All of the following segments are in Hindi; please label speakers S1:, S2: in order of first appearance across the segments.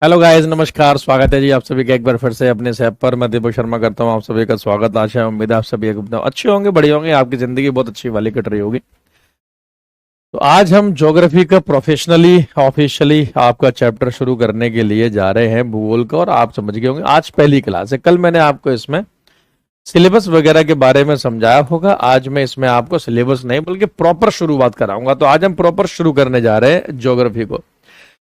S1: हेलो गाइस, नमस्कार। स्वागत है जी आप सभी का एक बार फिर से अपने इस ऐप पर। मैं दीपक शर्मा करता हूँ आप सभी का स्वागत। आशा है, उम्मीद है आप सभी एकदम अच्छे होंगे, बढ़िया होंगे, आपकी जिंदगी बहुत अच्छी वाली कट रही होगी। तो आज हम ज्योग्राफी का प्रोफेशनली ऑफिशियली आपका चैप्टर शुरू करने के लिए जा रहे हैं, भूगोल का। और आप समझ गए होंगे आज पहली क्लास है। कल मैंने आपको इसमें सिलेबस वगैरह के बारे में समझाया होगा। आज मैं इसमें आपको सिलेबस नहीं बल्कि प्रॉपर शुरुआत कराऊंगा। तो आज हम प्रॉपर शुरू करने जा रहे हैं ज्योग्राफी को।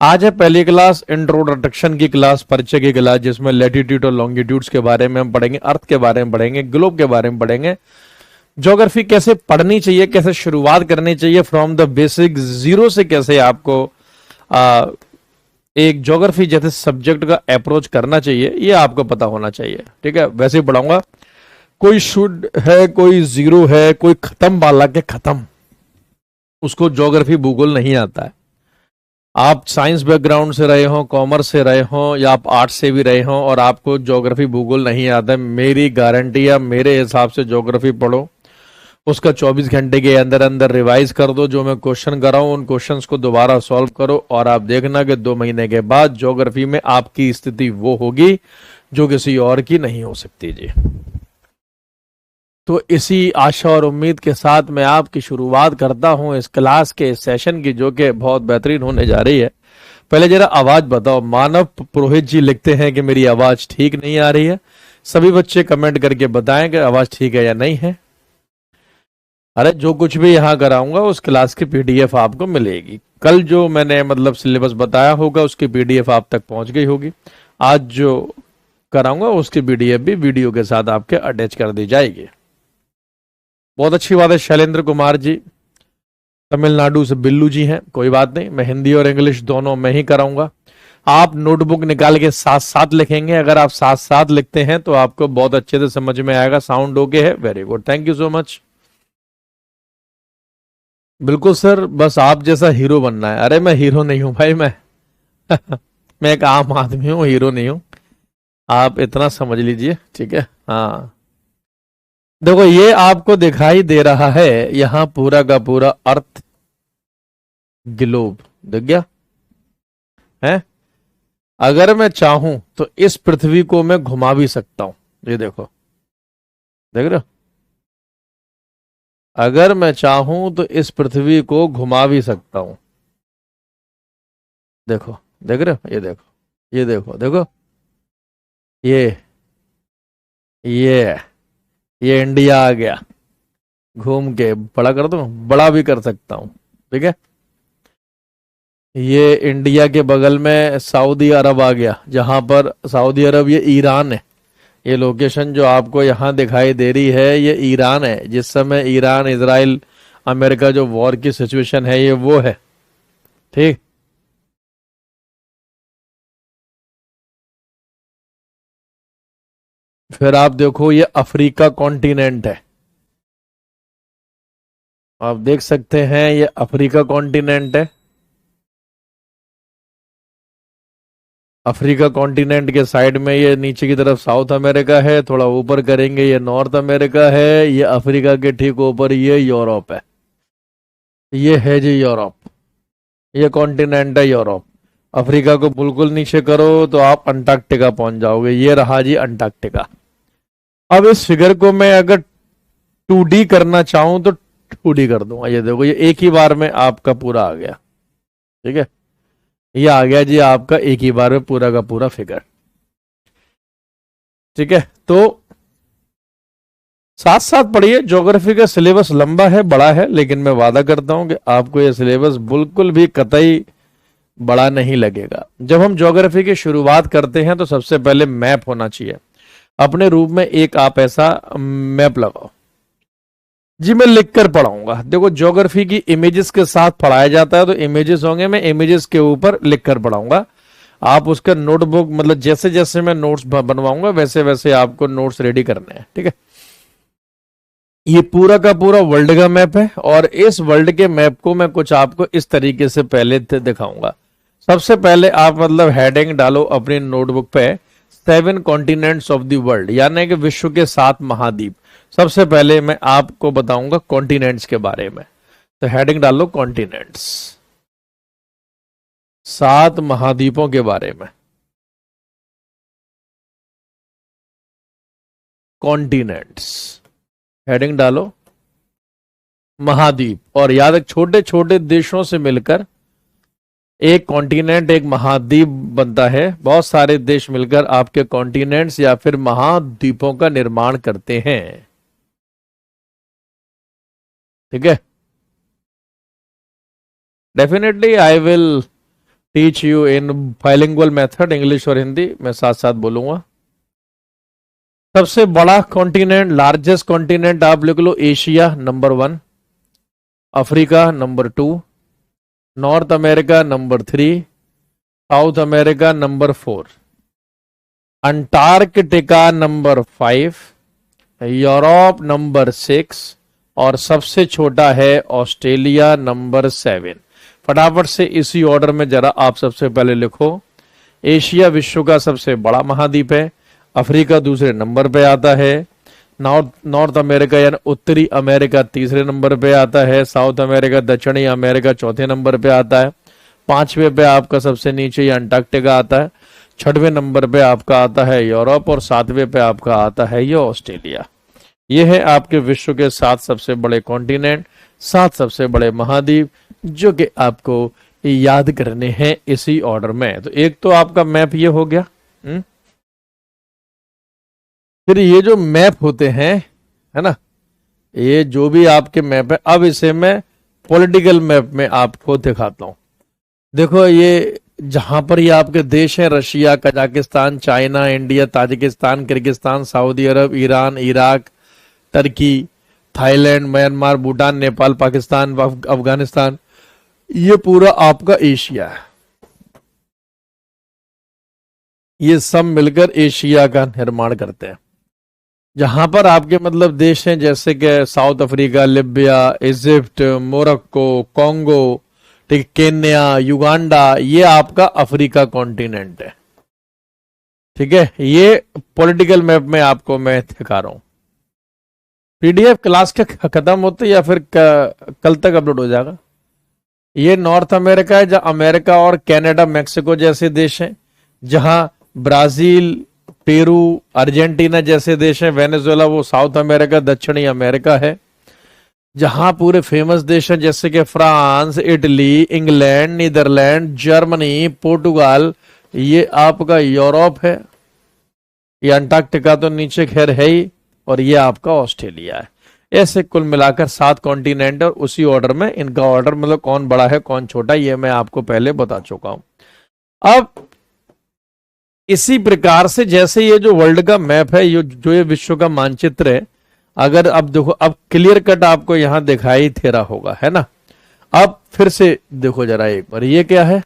S1: आज है पहली क्लास, इंट्रोडक्शन की क्लास, परिचय की क्लास, जिसमें लैटिट्यूड और लॉन्गिट्यूड्स के बारे में हम पढ़ेंगे, अर्थ के बारे में पढ़ेंगे, ग्लोब के बारे में पढ़ेंगे, ज्योग्राफी कैसे पढ़नी चाहिए, कैसे शुरुआत करनी चाहिए फ्रॉम द बेसिक जीरो से, कैसे आपको आ, एक ज्योग्राफी जैसे सब्जेक्ट का अप्रोच करना चाहिए, ये आपको पता होना चाहिए। ठीक है, वैसे ही पढ़ाऊंगा। कोई शुड है, कोई जीरो है, कोई खत्म वाला के खत्म, उसको ज्योग्राफी भूगोल नहीं आता है। आप साइंस बैकग्राउंड से रहे हो, कॉमर्स से रहे हो, या आप आर्ट्स से भी रहे हो और आपको ज्योग्राफी भूगोल नहीं आता है, मेरी गारंटी है, मेरे हिसाब से ज्योग्राफी पढ़ो, उसका 24 घंटे के अंदर अंदर रिवाइज कर दो। जो मैं क्वेश्चन कर रहा हूं उन क्वेश्चंस को दोबारा सॉल्व करो और आप देखना कि 2 महीने के बाद ज्योग्राफी में आपकी स्थिति वो होगी जो किसी और की नहीं हो सकती जी। तो इसी आशा और उम्मीद के साथ मैं आपकी शुरुआत करता हूं इस क्लास के, इस सेशन की, जो कि बहुत बेहतरीन होने जा रही है। पहले जरा आवाज बताओ। मानव पुरोहित जी लिखते हैं कि मेरी आवाज ठीक नहीं आ रही है। सभी बच्चे कमेंट करके बताएं कि आवाज ठीक है या नहीं है। अरे जो कुछ भी यहां कराऊंगा उस क्लास की पीडीएफ आपको मिलेगी। कल जो मैंने मतलब सिलेबस बताया होगा उसकी पीडीएफ आप तक पहुंच गई होगी। आज जो कराऊंगा उसकी पीडीएफ भी वीडियो के साथ आपके अटैच कर दी जाएगी। बहुत अच्छी बात है। शैलेंद्र कुमार जी तमिलनाडु से, बिल्लू जी हैं, कोई बात नहीं, मैं हिंदी और इंग्लिश दोनों में ही कराऊंगा। आप नोटबुक निकाल के साथ साथ लिखेंगे। अगर आप साथ साथ लिखते हैं तो आपको बहुत अच्छे से समझ में आएगा। साउंड ओके है? Very good, thank you so much. बिल्कुल सर, बस आप जैसा हीरो बनना है। अरे मैं हीरो नहीं हूं भाई, मैं मैं एक आम आदमी हूं, हीरो नहीं हूं, आप इतना समझ लीजिए। ठीक है, हाँ। देखो ये आपको दिखाई दे रहा है यहां पूरा का पूरा अर्थ ग्लोब दिख गया है। अगर मैं चाहूं तो इस पृथ्वी को मैं घुमा भी सकता हूं। ये देखो, देख रहे हो? अगर मैं चाहूं तो इस पृथ्वी को घुमा भी सकता हूं। देखो, देख रहे हो? ये देखो, ये देखो, देखो, ये ये ये इंडिया आ गया। घूम के बड़ा कर दूं, बड़ा भी कर सकता हूं। ठीक है, ये इंडिया के बगल में सऊदी अरब आ गया, जहां पर सऊदी अरब, ये ईरान है। ये लोकेशन जो आपको यहां दिखाई दे रही है ये ईरान है। जिस समय ईरान, इजराइल, अमेरिका जो वॉर की सिचुएशन है, ये वो है। ठीक, फिर आप देखो ये अफ्रीका कॉन्टिनेंट है। आप देख सकते हैं ये अफ्रीका कॉन्टिनेंट है। अफ्रीका कॉन्टिनेंट के साइड में ये नीचे की तरफ साउथ अमेरिका है, थोड़ा ऊपर करेंगे ये नॉर्थ अमेरिका है, ये अफ्रीका के ठीक ऊपर ये यूरोप है। ये है जी यूरोप, ये कॉन्टिनेंट है यूरोप। अफ्रीका को बिल्कुल नीचे करो तो आप अंटार्कटिका पहुंच जाओगे। ये रहा जी अंटार्कटिका। अब इस फिगर को मैं अगर 2D करना चाहूं तो 2D कर दूंगा। ये देखो, ये एक ही बार में आपका पूरा आ गया। ठीक है, ये आ गया जी आपका एक ही बार में पूरा का पूरा फिगर। ठीक है, तो साथ साथ पढ़िए। ज्योग्राफी का सिलेबस लंबा है, बड़ा है, लेकिन मैं वादा करता हूं कि आपको यह सिलेबस बिल्कुल भी कतई बड़ा नहीं लगेगा। जब हम ज्योग्राफी की शुरुआत करते हैं तो सबसे पहले मैप होना चाहिए। अपने रूप में एक आप ऐसा मैप लगाओ जी। मैं लिखकर पढ़ाऊंगा। देखो, ज्योग्राफी की इमेजेस के साथ पढ़ाया जाता है, तो इमेजेस होंगे, मैं इमेजेस के ऊपर लिखकर पढ़ाऊंगा। आप उसका नोटबुक, मतलब जैसे जैसे मैं नोट्स बनवाऊंगा वैसे वैसे आपको नोट्स रेडी करने हैं। ठीक है, ये पूरा का पूरा वर्ल्ड का मैप है और इस वर्ल्ड के मैप को मैं कुछ आपको इस तरीके से पहले दिखाऊंगा। सबसे पहले आप मतलब हेडिंग डालो अपनी नोटबुक पे, 7 कॉन्टिनेंट्स ऑफ द वर्ल्ड, यानी कि विश्व के 7 महाद्वीप। सबसे पहले मैं आपको बताऊंगा कॉन्टिनेंट्स के बारे में, तो हेडिंग डालो कॉन्टिनेंट्स, 7 महाद्वीपों के बारे में। कॉन्टिनेंट्स, हेडिंग डालो महाद्वीप। और याद रख, छोटे छोटे देशों से मिलकर एक कॉन्टिनेंट, एक महाद्वीप बनता है। बहुत सारे देश मिलकर आपके कॉन्टिनेंट्स या फिर महाद्वीपों का निर्माण करते हैं। ठीक है, definitely I will teach you in bilingual method, English और हिंदी मैं साथ साथ बोलूंगा। सबसे बड़ा कॉन्टिनेंट, लार्जेस्ट कॉन्टिनेंट आप लिख लो Asia number 1, Africa number 2, North America number 3, South America number 4, Antarctica number 5, Europe number 6 और सबसे छोटा है ऑस्ट्रेलिया नंबर 7। फटाफट से इसी ऑर्डर में जरा आप सबसे पहले लिखो। एशिया विश्व का सबसे बड़ा महाद्वीप है, अफ्रीका दूसरे नंबर पे आता है, नॉर्थ अमेरिका यानी उत्तरी अमेरिका तीसरे नंबर पे आता है, साउथ अमेरिका दक्षिणी अमेरिका चौथे नंबर पे आता है, पांचवें पे आपका सबसे नीचे अंटार्कटिका आता है, छठवें नंबर पे आपका आता है यूरोप और सातवें पे आपका आता है ये ऑस्ट्रेलिया। ये है आपके विश्व के 7 सबसे बड़े कॉन्टिनेंट, 7 सबसे बड़े महाद्वीप जो कि आपको याद करने हैं इसी ऑर्डर में। तो एक तो आपका मैप ये हो गया। फिर ये जो मैप होते हैं, है ना, ये जो भी आपके मैप है, अब इसे मैं पॉलिटिकल मैप में आपको दिखाता हूं। देखो ये जहां पर ये आपके देश हैं, Russia, Kazakhstan, China, India, Tajikistan, Kyrgyzstan, Saudi Arab, Iran, Iraq, Turkey, Thailand, Myanmar, Bhutan, Nepal, Pakistan, Afghanistan, ये पूरा आपका एशिया है। ये सब मिलकर एशिया का निर्माण करते हैं। जहां पर आपके मतलब देश हैं जैसे कि south Africa, Libya, Egypt, Morocco, Congo, ठीक, केन्या, युगांडा, ये आपका अफ्रीका कॉन्टिनेंट है। ठीक है, ये पॉलिटिकल मैप में आपको मैं दिखा रहा हूं। पीडीएफ क्लास के खत्म होते या फिर कल तक अपलोड हो जाएगा। ये नॉर्थ अमेरिका है, जहां अमेरिका और कनाडा, मेक्सिको जैसे देश हैं, जहां ब्राजील, पेरू, अर्जेंटीना जैसे देश हैं, वेनेजुएला वो साउथ अमेरिका, दक्षिणी अमेरिका है। जहां पूरे फेमस देश हैं जैसे कि France, Italy, England, Netherland, Germany, Portugal, ये आपका यूरोप है। ये अंटार्कटिका तो नीचे खैर है ही, और ये आपका ऑस्ट्रेलिया है। ऐसे कुल मिलाकर 7 कॉन्टिनेंट, और उसी ऑर्डर में इनका ऑर्डर मतलब कौन बड़ा है कौन छोटा, ये मैं आपको पहले बता चुका हूं। अब इसी प्रकार से जैसे ये जो वर्ल्ड का मैप है, जो ये विश्व का मानचित्र है, अगर अब देखो, अब क्लियर कट आपको यहां दिखाई दे रहा होगा, है ना। अब फिर से देखो जरा एक बार, ये क्या है,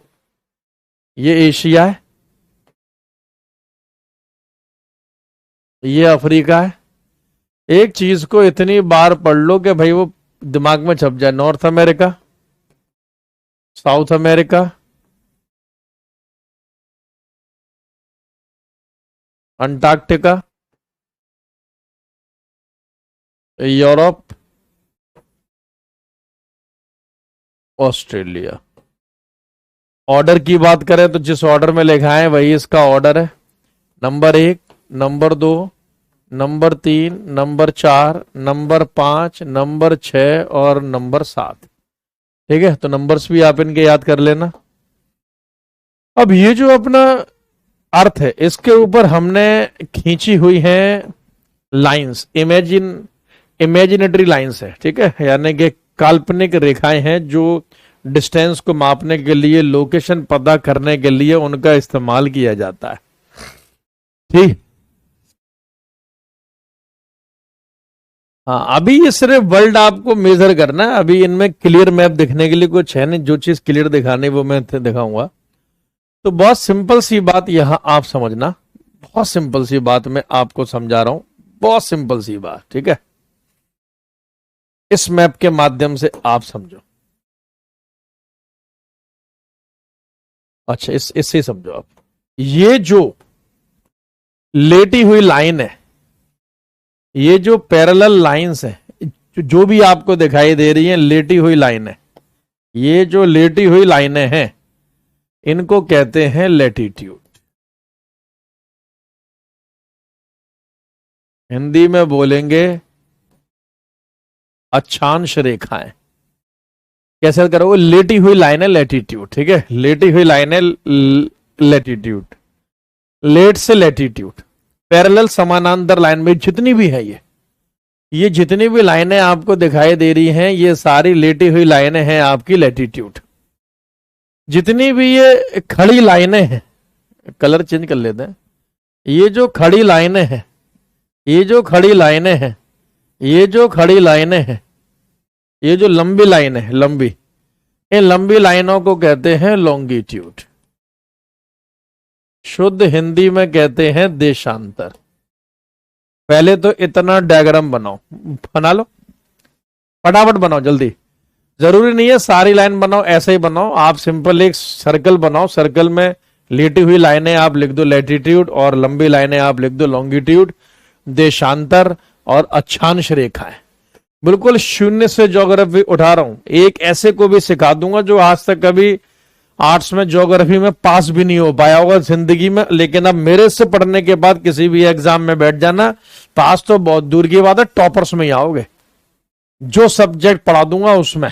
S1: ये एशिया है, ये अफ्रीका है। एक चीज को इतनी बार पढ़ लो कि भाई वो दिमाग में छप जाए। North America, south America, Antarctica, Europe, Australia. Order की बात करें तो जिस ऑर्डर में लिखा है वही इसका ऑर्डर है। Number 1, number 2, number 3, number 4, number 5, number 6 और नंबर 7। ठीक है, तो नंबर्स भी आप इनके याद कर लेना। अब ये जो अपना अर्थ है, इसके ऊपर हमने खींची हुई है लाइंस, इमेजिनेटरी लाइंस है। ठीक है, यानी कि काल्पनिक रेखाएं हैं जो डिस्टेंस को मापने के लिए, लोकेशन पता करने के लिए उनका इस्तेमाल किया जाता है। ठीक, हाँ, अभी ये सिर्फ वर्ल्ड आपको मेजर करना है। अभी इनमें क्लियर मैप दिखने के लिए कुछ है नहीं, जो चीज क्लियर दिखानी वो मैं दिखाऊंगा। तो बहुत सिंपल सी बात यहां आप समझना, बहुत सिंपल सी बात मैं आपको समझा रहा हूं, बहुत सिंपल सी बात। ठीक है, इस मैप के माध्यम से आप समझो। अच्छा, इससे समझो आप। ये जो लेटी हुई लाइन है, ये जो पैरेलल लाइंस है, जो भी आपको दिखाई दे रही है लेटी हुई लाइन है, ये जो लेटी हुई लाइनें हैं इनको कहते हैं लैटिट्यूड। हिंदी में बोलेंगे अक्षांश रेखाएं। कैसे करोगे? लेटी हुई लाइन है लैटिट्यूड, ठीक है, लेटी हुई लाइन है लैटिट्यूड, लेट से लैटिट्यूड, पैरेलल समानांतर लाइन में जितनी भी है ये जितनी भी लाइनें आपको दिखाई दे रही हैं ये सारी लेटी हुई लाइनें हैं आपकी लैटिट्यूड। जितनी भी ये खड़ी लाइनें हैं, कलर चेंज कर लेते हैं, ये जो खड़ी लाइनें हैं, ये जो खड़ी लाइनें हैं, ये जो खड़ी लाइनें हैं, ये जो लंबी लाइन है, लंबी, इन लंबी लाइनों को कहते हैं लॉन्गिट्यूड। शुद्ध हिंदी में कहते हैं देशांतर। पहले तो इतना डायग्राम बनाओ, बना लो, फटाफट बनाओ जल्दी। जरूरी नहीं है सारी लाइन बनाओ, ऐसे ही बनाओ आप। सिंपल एक सर्कल बनाओ, सर्कल में लेटी हुई लाइनें आप लिख दो लैटिट्यूड और लंबी लाइनें आप लिख दो लॉन्गिट्यूड, देशांतर और अक्षांश रेखाएं। बिल्कुल शून्य से ज्योग्राफी उठा रहा हूं। एक ऐसे को भी सिखा दूंगा जो आज तक कभी आर्ट्स में ज्योग्राफी में पास भी नहीं हो पाया होगा जिंदगी में, लेकिन अब मेरे से पढ़ने के बाद किसी भी एग्जाम में बैठ जाना, पास तो बहुत दूर की बात है, टॉपर्स में ही आओगे। जो सब्जेक्ट पढ़ा दूंगा उसमें,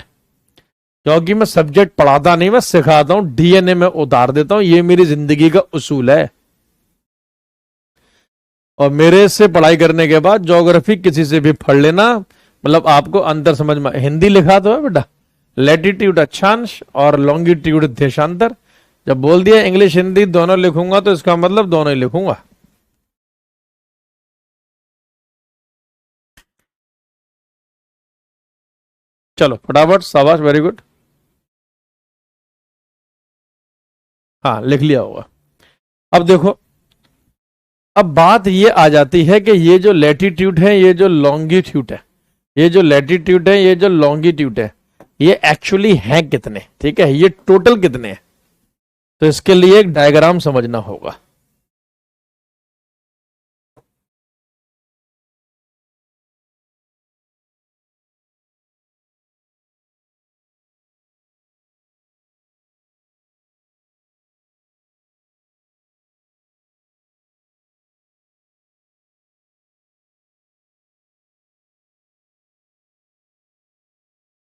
S1: क्योंकि मैं सब्जेक्ट पढ़ाता नहीं, मैं सिखाता हूं, डीएनए में उतार देता हूं, ये मेरी जिंदगी का उसूल है। और मेरे से पढ़ाई करने के बाद ज्योग्राफी किसी से भी पढ़ लेना, मतलब आपको अंदर समझ में। हिंदी लिखा तो है बेटा, लैटिट्यूड अक्षांश और लॉन्गिट्यूड देशांतर। जब बोल दिया इंग्लिश हिंदी दोनों लिखूंगा तो इसका मतलब दोनों ही लिखूंगा। चलो फटाफट, शाबाश, वेरी गुड। हाँ लिख लिया होगा। अब देखो, अब बात ये आ जाती है कि ये जो लैटिट्यूड है, ये जो लॉन्गिट्यूड है, ये जो लैटिट्यूड है, ये जो लॉन्गिट्यूड है, ये एक्चुअली है कितने, ठीक है, ये टोटल कितने हैं। तो इसके लिए एक डायग्राम समझना होगा।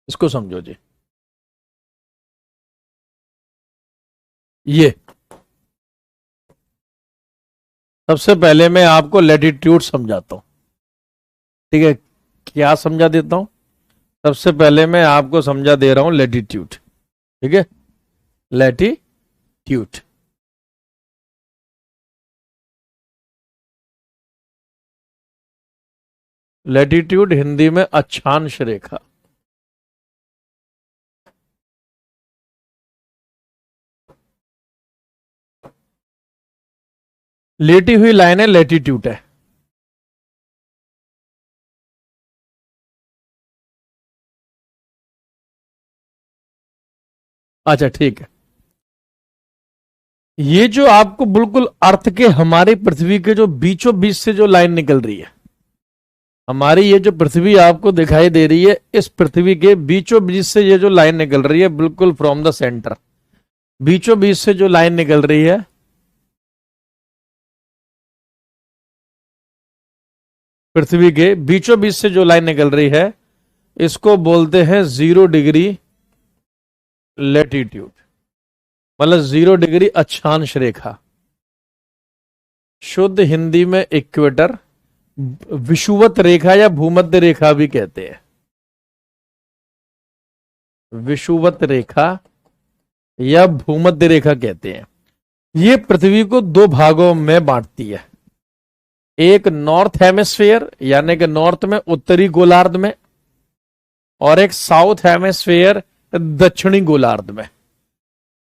S1: इसको समझो जी। ये सबसे पहले मैं आपको लैटिट्यूड समझाता हूं, ठीक है, क्या समझा देता हूं। सबसे पहले मैं आपको समझा दे रहा हूं लैटिट्यूड, ठीक है, लैटिट्यूड। लैटिट्यूड हिंदी में अक्षांश रेखा। लेटी हुई लाइन है लैटिट्यूड है। अच्छा ठीक है, ये जो आपको बिल्कुल अर्थ के, हमारी पृथ्वी के जो बीचों बीच से जो लाइन निकल रही है, हमारी ये जो पृथ्वी आपको दिखाई दे रही है, इस पृथ्वी के बीचों बीच से ये जो लाइन निकल रही है, बिल्कुल फ्रॉम द सेंटर, बीचों बीच से जो लाइन निकल रही है, पृथ्वी के बीचों बीच से जो लाइन निकल रही है, इसको बोलते हैं 0 डिग्री लैटिट्यूड, मतलब 0 डिग्री अक्षांश रेखा। शुद्ध हिंदी में इक्वेटर, विषुवत रेखा या भूमध्य रेखा भी कहते हैं। विषुवत रेखा या भूमध्य रेखा कहते हैं। ये पृथ्वी को 2 भागों में बांटती है, एक नॉर्थ हेमिस्फीयर यानी कि नॉर्थ में, उत्तरी गोलार्ध में, और एक साउथ हेमिस्फीयर दक्षिणी गोलार्ध में।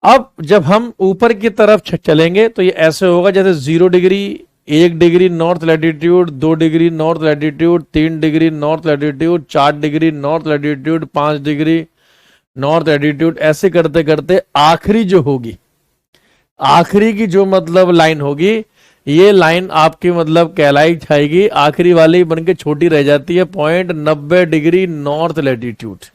S1: अब जब हम ऊपर की तरफ चलेंगे तो ये ऐसे होगा जैसे 0 degree, 1 degree north latitude, 2 degree north latitude, 3 degree north latitude, 4 degree north latitude, 5 degree north latitude, ऐसे करते करते आखिरी जो होगी, आखिरी की जो मतलब लाइन होगी, ये लाइन आपकी मतलब कहलाई जाएगी, आखिरी वाली बनके छोटी रह जाती है, 90 डिग्री नॉर्थ लैटिट्यूड।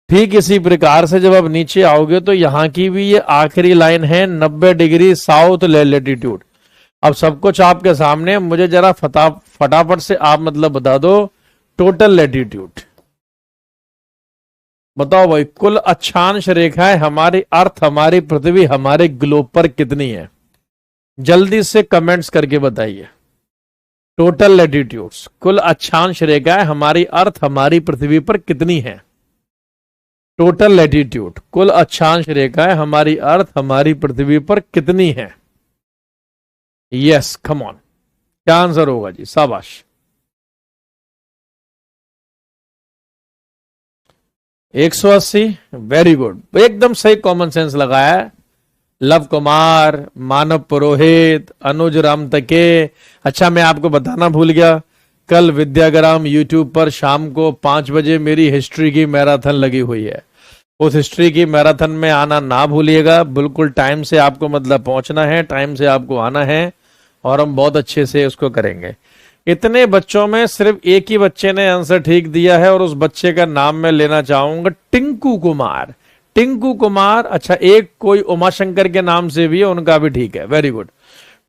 S1: ठीक इसी प्रकार से जब आप नीचे आओगे तो यहां की भी ये आखिरी लाइन है 90 डिग्री साउथ लैटिट्यूड। अब सब कुछ आपके सामने, मुझे जरा फटाफट से आप मतलब बता दो टोटल लैटिट्यूड। बताओ भाई, कुल अक्षांश रेखाएं हमारी अर्थ, हमारी पृथ्वी, हमारे ग्लोब पर कितनी है? जल्दी से कमेंट्स करके बताइए। टोटल लैटिट्यूड्स, कुल अक्षांश रेखाएं हमारी अर्थ, हमारी पृथ्वी पर कितनी है? टोटल लैटिट्यूड, कुल अक्षांश रेखाएं हमारी अर्थ, हमारी पृथ्वी पर कितनी है? Yes, come on. क्या आंसर होगा जी? शाबाश। 180। वेरी गुड, एकदम सही कॉमन सेंस लगाया है। लव कुमार, मानव पुरोहित, अनुज राम तके। अच्छा, मैं आपको बताना भूल गया, कल विद्याग्राम यूट्यूब पर शाम को 5 बजे मेरी हिस्ट्री की मैराथन लगी हुई है। उस हिस्ट्री की मैराथन में आना ना भूलिएगा। बिल्कुल टाइम से आपको मतलब पहुंचना है, टाइम से आपको आना है, और हम बहुत अच्छे से उसको करेंगे। इतने बच्चों में सिर्फ एक ही बच्चे ने आंसर ठीक दिया है, और उस बच्चे का नाम मैं लेना चाहूंगा, टिंकू कुमार। टिंकू कुमार। अच्छा, एक कोई उमाशंकर के नाम से भी है, उनका भी ठीक है। Very good.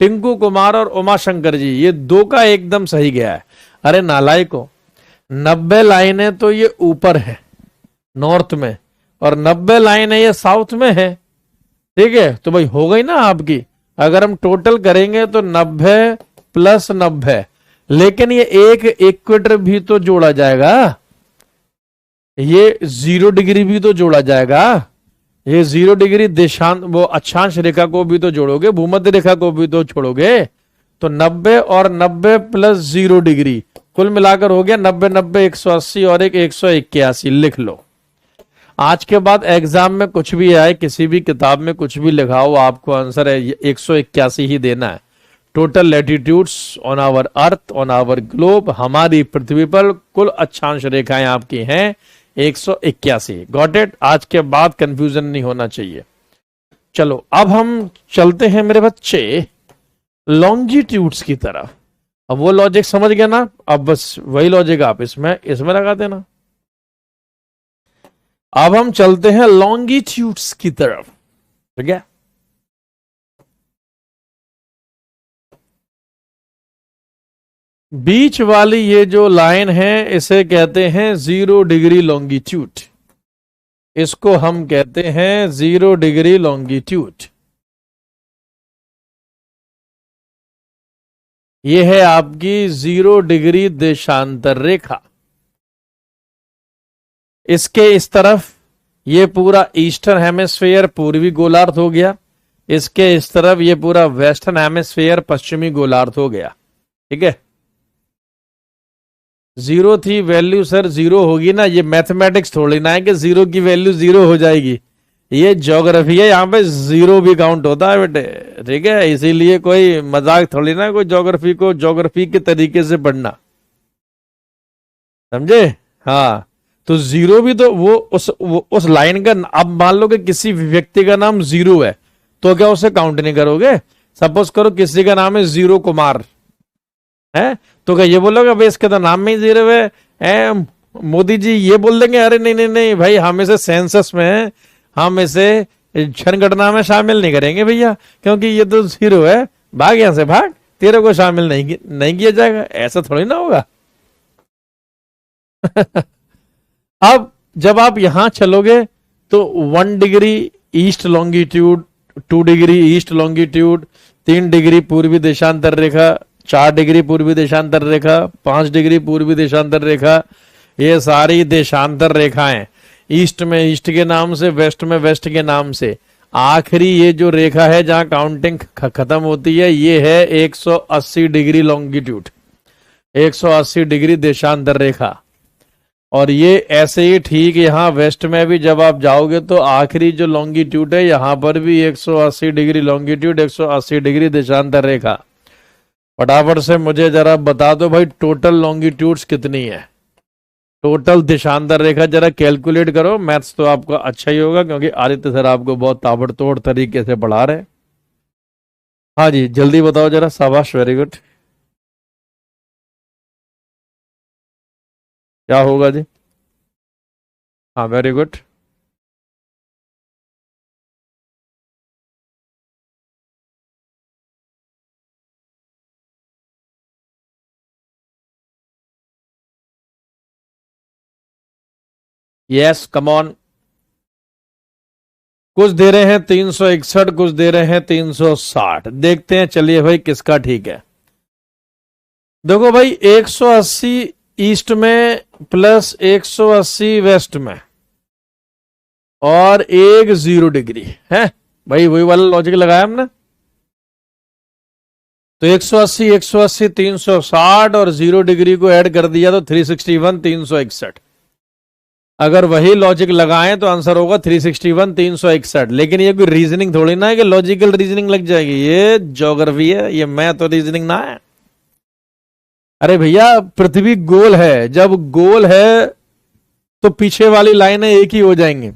S1: टिंकू कुमार और उमाशंकर जी, ये दो का एकदम सही गया है। अरे नालायको, 90 लाइनें तो ये ऊपर है नॉर्थ में, और 90 लाइनें ये साउथ में है। ठीक है, तो भाई हो गई ना आपकी। अगर हम टोटल करेंगे तो 90 + 90, लेकिन ये एक इक्वेटर भी तो जोड़ा जाएगा, ये 0 डिग्री भी तो जोड़ा जाएगा। ये 0 डिग्री देशांत वो अक्षांश रेखा को भी तो जोड़ोगे, भूमध्य रेखा को भी तो छोड़ोगे। तो 90 और 90 + 0 डिग्री, कुल मिलाकर हो गया 90 90 180 और एक 181। लिख लो। आज के बाद एग्जाम में कुछ भी आए, किसी भी किताब में कुछ भी लिखा हो, आपको आंसर है 181 ही देना है। Total latitudes on our earth, on our globe, हमारी पृथ्वी पर कुल अक्षांश रेखाएं आपकी हैं 181। Got it? आज के बाद कंफ्यूजन नहीं होना चाहिए। चलो अब हम चलते हैं मेरे बच्चे लॉन्गिट्यूड्स की तरफ। अब वो लॉजिक समझ गया ना? अब बस वही लॉजिक आप इसमें इसमें लगा देना। अब हम चलते हैं लॉन्गिट्यूड्स की तरफ। ठीक है, बीच वाली ये जो लाइन है इसे कहते हैं 0 डिग्री लॉन्गिट्यूड। इसको हम कहते हैं 0 डिग्री लॉन्गिट्यूड। ये है आपकी 0 डिग्री देशांतर रेखा। इसके इस तरफ ये पूरा ईस्टर्न हेमिस्फीयर पूर्वी गोलार्ध हो गया, इसके इस तरफ ये पूरा वेस्टर्न हेमिस्फीयर पश्चिमी गोलार्ध हो गया। ठीक है, 0 थी वैल्यू सर 0 होगी ना, ये मैथमेटिक्स थोड़ी ना है कि 0 की वैल्यू 0 हो जाएगी। ये ज्योग्राफी है, यहाँ पे 0 भी काउंट होता है बेटे। ठीक है, इसीलिए कोई मजाक थोड़ी ना, कोई ज्योग्राफी को ज्योग्राफी के तरीके से पढ़ना, समझे? हाँ, तो 0 भी तो उस लाइन का, अब मान लो कि किसी व्यक्ति का नाम 0 है, तो क्या उसे काउंट नहीं करोगे? सपोज करो किसी का नाम है 0 कुमार है, तो क्या ये बोलोगे भाई इसके तो नाम में ही 0 है? मोदी जी ये बोल देंगे अरे नहीं नहीं नहीं भाई, हम इसे सेंसस में है, हम इसे जनगणना में शामिल नहीं करेंगे भैया, क्योंकि ये तो 0 है, भाग यहां से भाग, तेरे को शामिल नहीं किया जाएगा। ऐसा थोड़ी ना होगा। अब जब आप यहां चलोगे तो 1 degree east longitude, 2 degree east longitude, 3 degree पूर्वी देशांतर रेखा, 4 डिग्री पूर्वी देशांतर रेखा, 5 डिग्री पूर्वी देशांतर रेखा, ये सारी देशांतर रेखाएं, ईस्ट में ईस्ट के नाम से, वेस्ट में वेस्ट के नाम से। आखिरी ये जो रेखा है जहां काउंटिंग खत्म होती है, ये है 180 डिग्री लॉन्गिट्यूड, 180 डिग्री देशांतर रेखा। और ये ऐसे ही ठीक यहां वेस्ट में भी जब आप जाओगे तो आखिरी जो लॉन्गिट्यूड है यहां पर भी 180 डिग्री लॉन्गिट्यूड, 180 डिग्री देशांतर रेखा। फटाफट से मुझे जरा बता दो भाई टोटल लॉन्गिट्यूड्स कितनी है? टोटल देशांतर रेखा जरा कैलकुलेट करो। मैथ्स तो आपका अच्छा ही होगा क्योंकि आदित्य सर आपको बहुत ताबड़तोड़ तरीके से पढ़ा रहे हैं। हाँ जी, जल्दी बताओ जरा। शाबाश, वेरी गुड। क्या होगा जी? हाँ, very good. Yes come on. कुछ दे रहे हैं 361, कुछ दे रहे हैं 360। देखते हैं, चलिए भाई किसका ठीक है। देखो भाई 180 ईस्ट में प्लस 180 वेस्ट में और एक 0 डिग्री है भाई, वही वाला लॉजिक लगाया हमने। तो 180 180 360 और 0 डिग्री को ऐड कर दिया तो 361 361। अगर वही लॉजिक लगाएं तो आंसर होगा 361 361। लेकिन ये कोई रीजनिंग थोड़ी ना है कि लॉजिकल रीजनिंग लग जाएगी, ये ज्योग्राफी है, ये मैथ और रीजनिंग ना है। अरे भैया पृथ्वी गोल है, जब गोल है तो पीछे वाली लाइनें एक ही हो जाएंगी।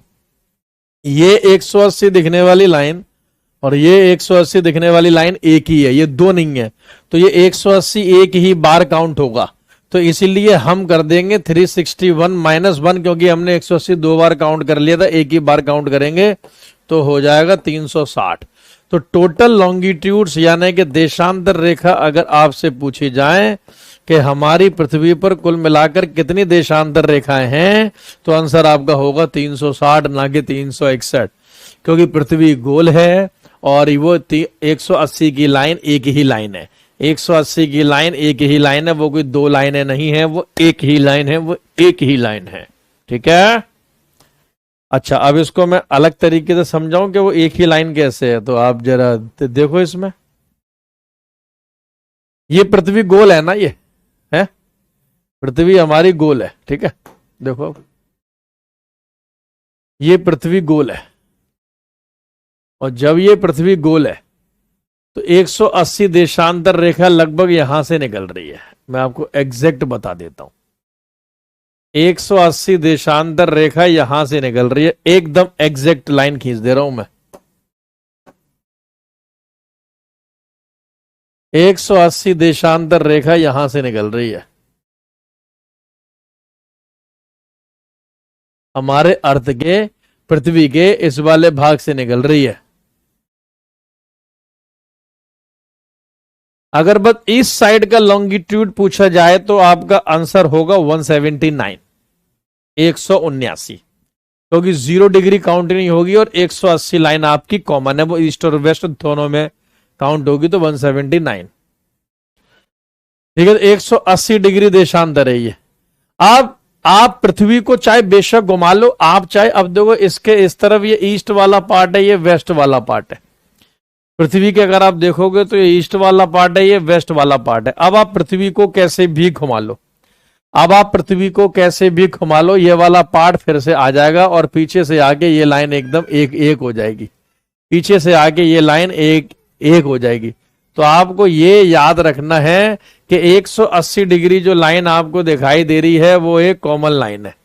S1: ये 180 दिखने वाली लाइन और ये 180 दिखने वाली लाइन एक ही है, ये दो नहीं है। तो ये 180 एक ही बार काउंट होगा, तो इसीलिए हम कर देंगे 361 -1, क्योंकि हमने 180 दो बार काउंट कर लिया था, एक ही बार काउंट करेंगे तो हो जाएगा 360। तो टोटल लॉन्गिट्यूड्स यानी कि देशांतर रेखा अगर आपसे पूछी जाए कि हमारी पृथ्वी पर कुल मिलाकर कितनी देशांतर रेखाएं हैं, तो आंसर आपका होगा 360 ना कि 361, क्योंकि पृथ्वी गोल है और वो 180 की लाइन एक ही लाइन है। 180 की लाइन एक ही लाइन है, वो कोई दो लाइनें नहीं है, वो एक ही लाइन है, वो एक ही लाइन है। ठीक है। अच्छा, अब इसको मैं अलग तरीके से समझाऊं कि वो एक ही लाइन कैसे है, तो आप जरा देखो इसमें। ये पृथ्वी गोल है ना, ये है पृथ्वी हमारी गोल है। ठीक है, देखो ये पृथ्वी गोल है और जब ये पृथ्वी गोल है तो 180 देशांतर रेखा लगभग यहां से निकल रही है। मैं आपको एग्जैक्ट बता देता हूं, 180 देशांतर रेखा यहां से निकल रही है, एकदम एग्जैक्ट लाइन खींच दे रहा हूं मैं। 180 देशांतर रेखा यहां से निकल रही है हमारे अर्थ के, पृथ्वी के इस वाले भाग से निकल रही है। अगर बस इस साइड का लॉन्गिट्यूड पूछा जाए तो आपका आंसर होगा 179, 179, क्योंकि 0 डिग्री काउंट नहीं होगी और 180 लाइन आपकी कॉमन है, वो ईस्ट और वेस्ट दोनों में काउंट होगी, तो 179। ठीक है, 180 डिग्री देशांतर है ये। अब आप पृथ्वी को चाहे बेशक घुमा लो, आप चाहे, अब देखो इसके इस तरफ ये ईस्ट वाला पार्ट है, ये वेस्ट वाला पार्ट है। पृथ्वी के अगर आप देखोगे तो ये ईस्ट वाला पार्ट है, ये वेस्ट वाला पार्ट है। अब आप पृथ्वी को कैसे भी घुमा लो, अब आप पृथ्वी को कैसे भी घुमा लो, ये वाला पार्ट फिर से आ जाएगा और पीछे से आके ये लाइन एकदम एक एक हो जाएगी, पीछे से आके ये लाइन एक एक हो जाएगी। तो आपको ये याद रखना है कि 180 डिग्री जो लाइन आपको दिखाई दे रही है वो एक कॉमन लाइन है।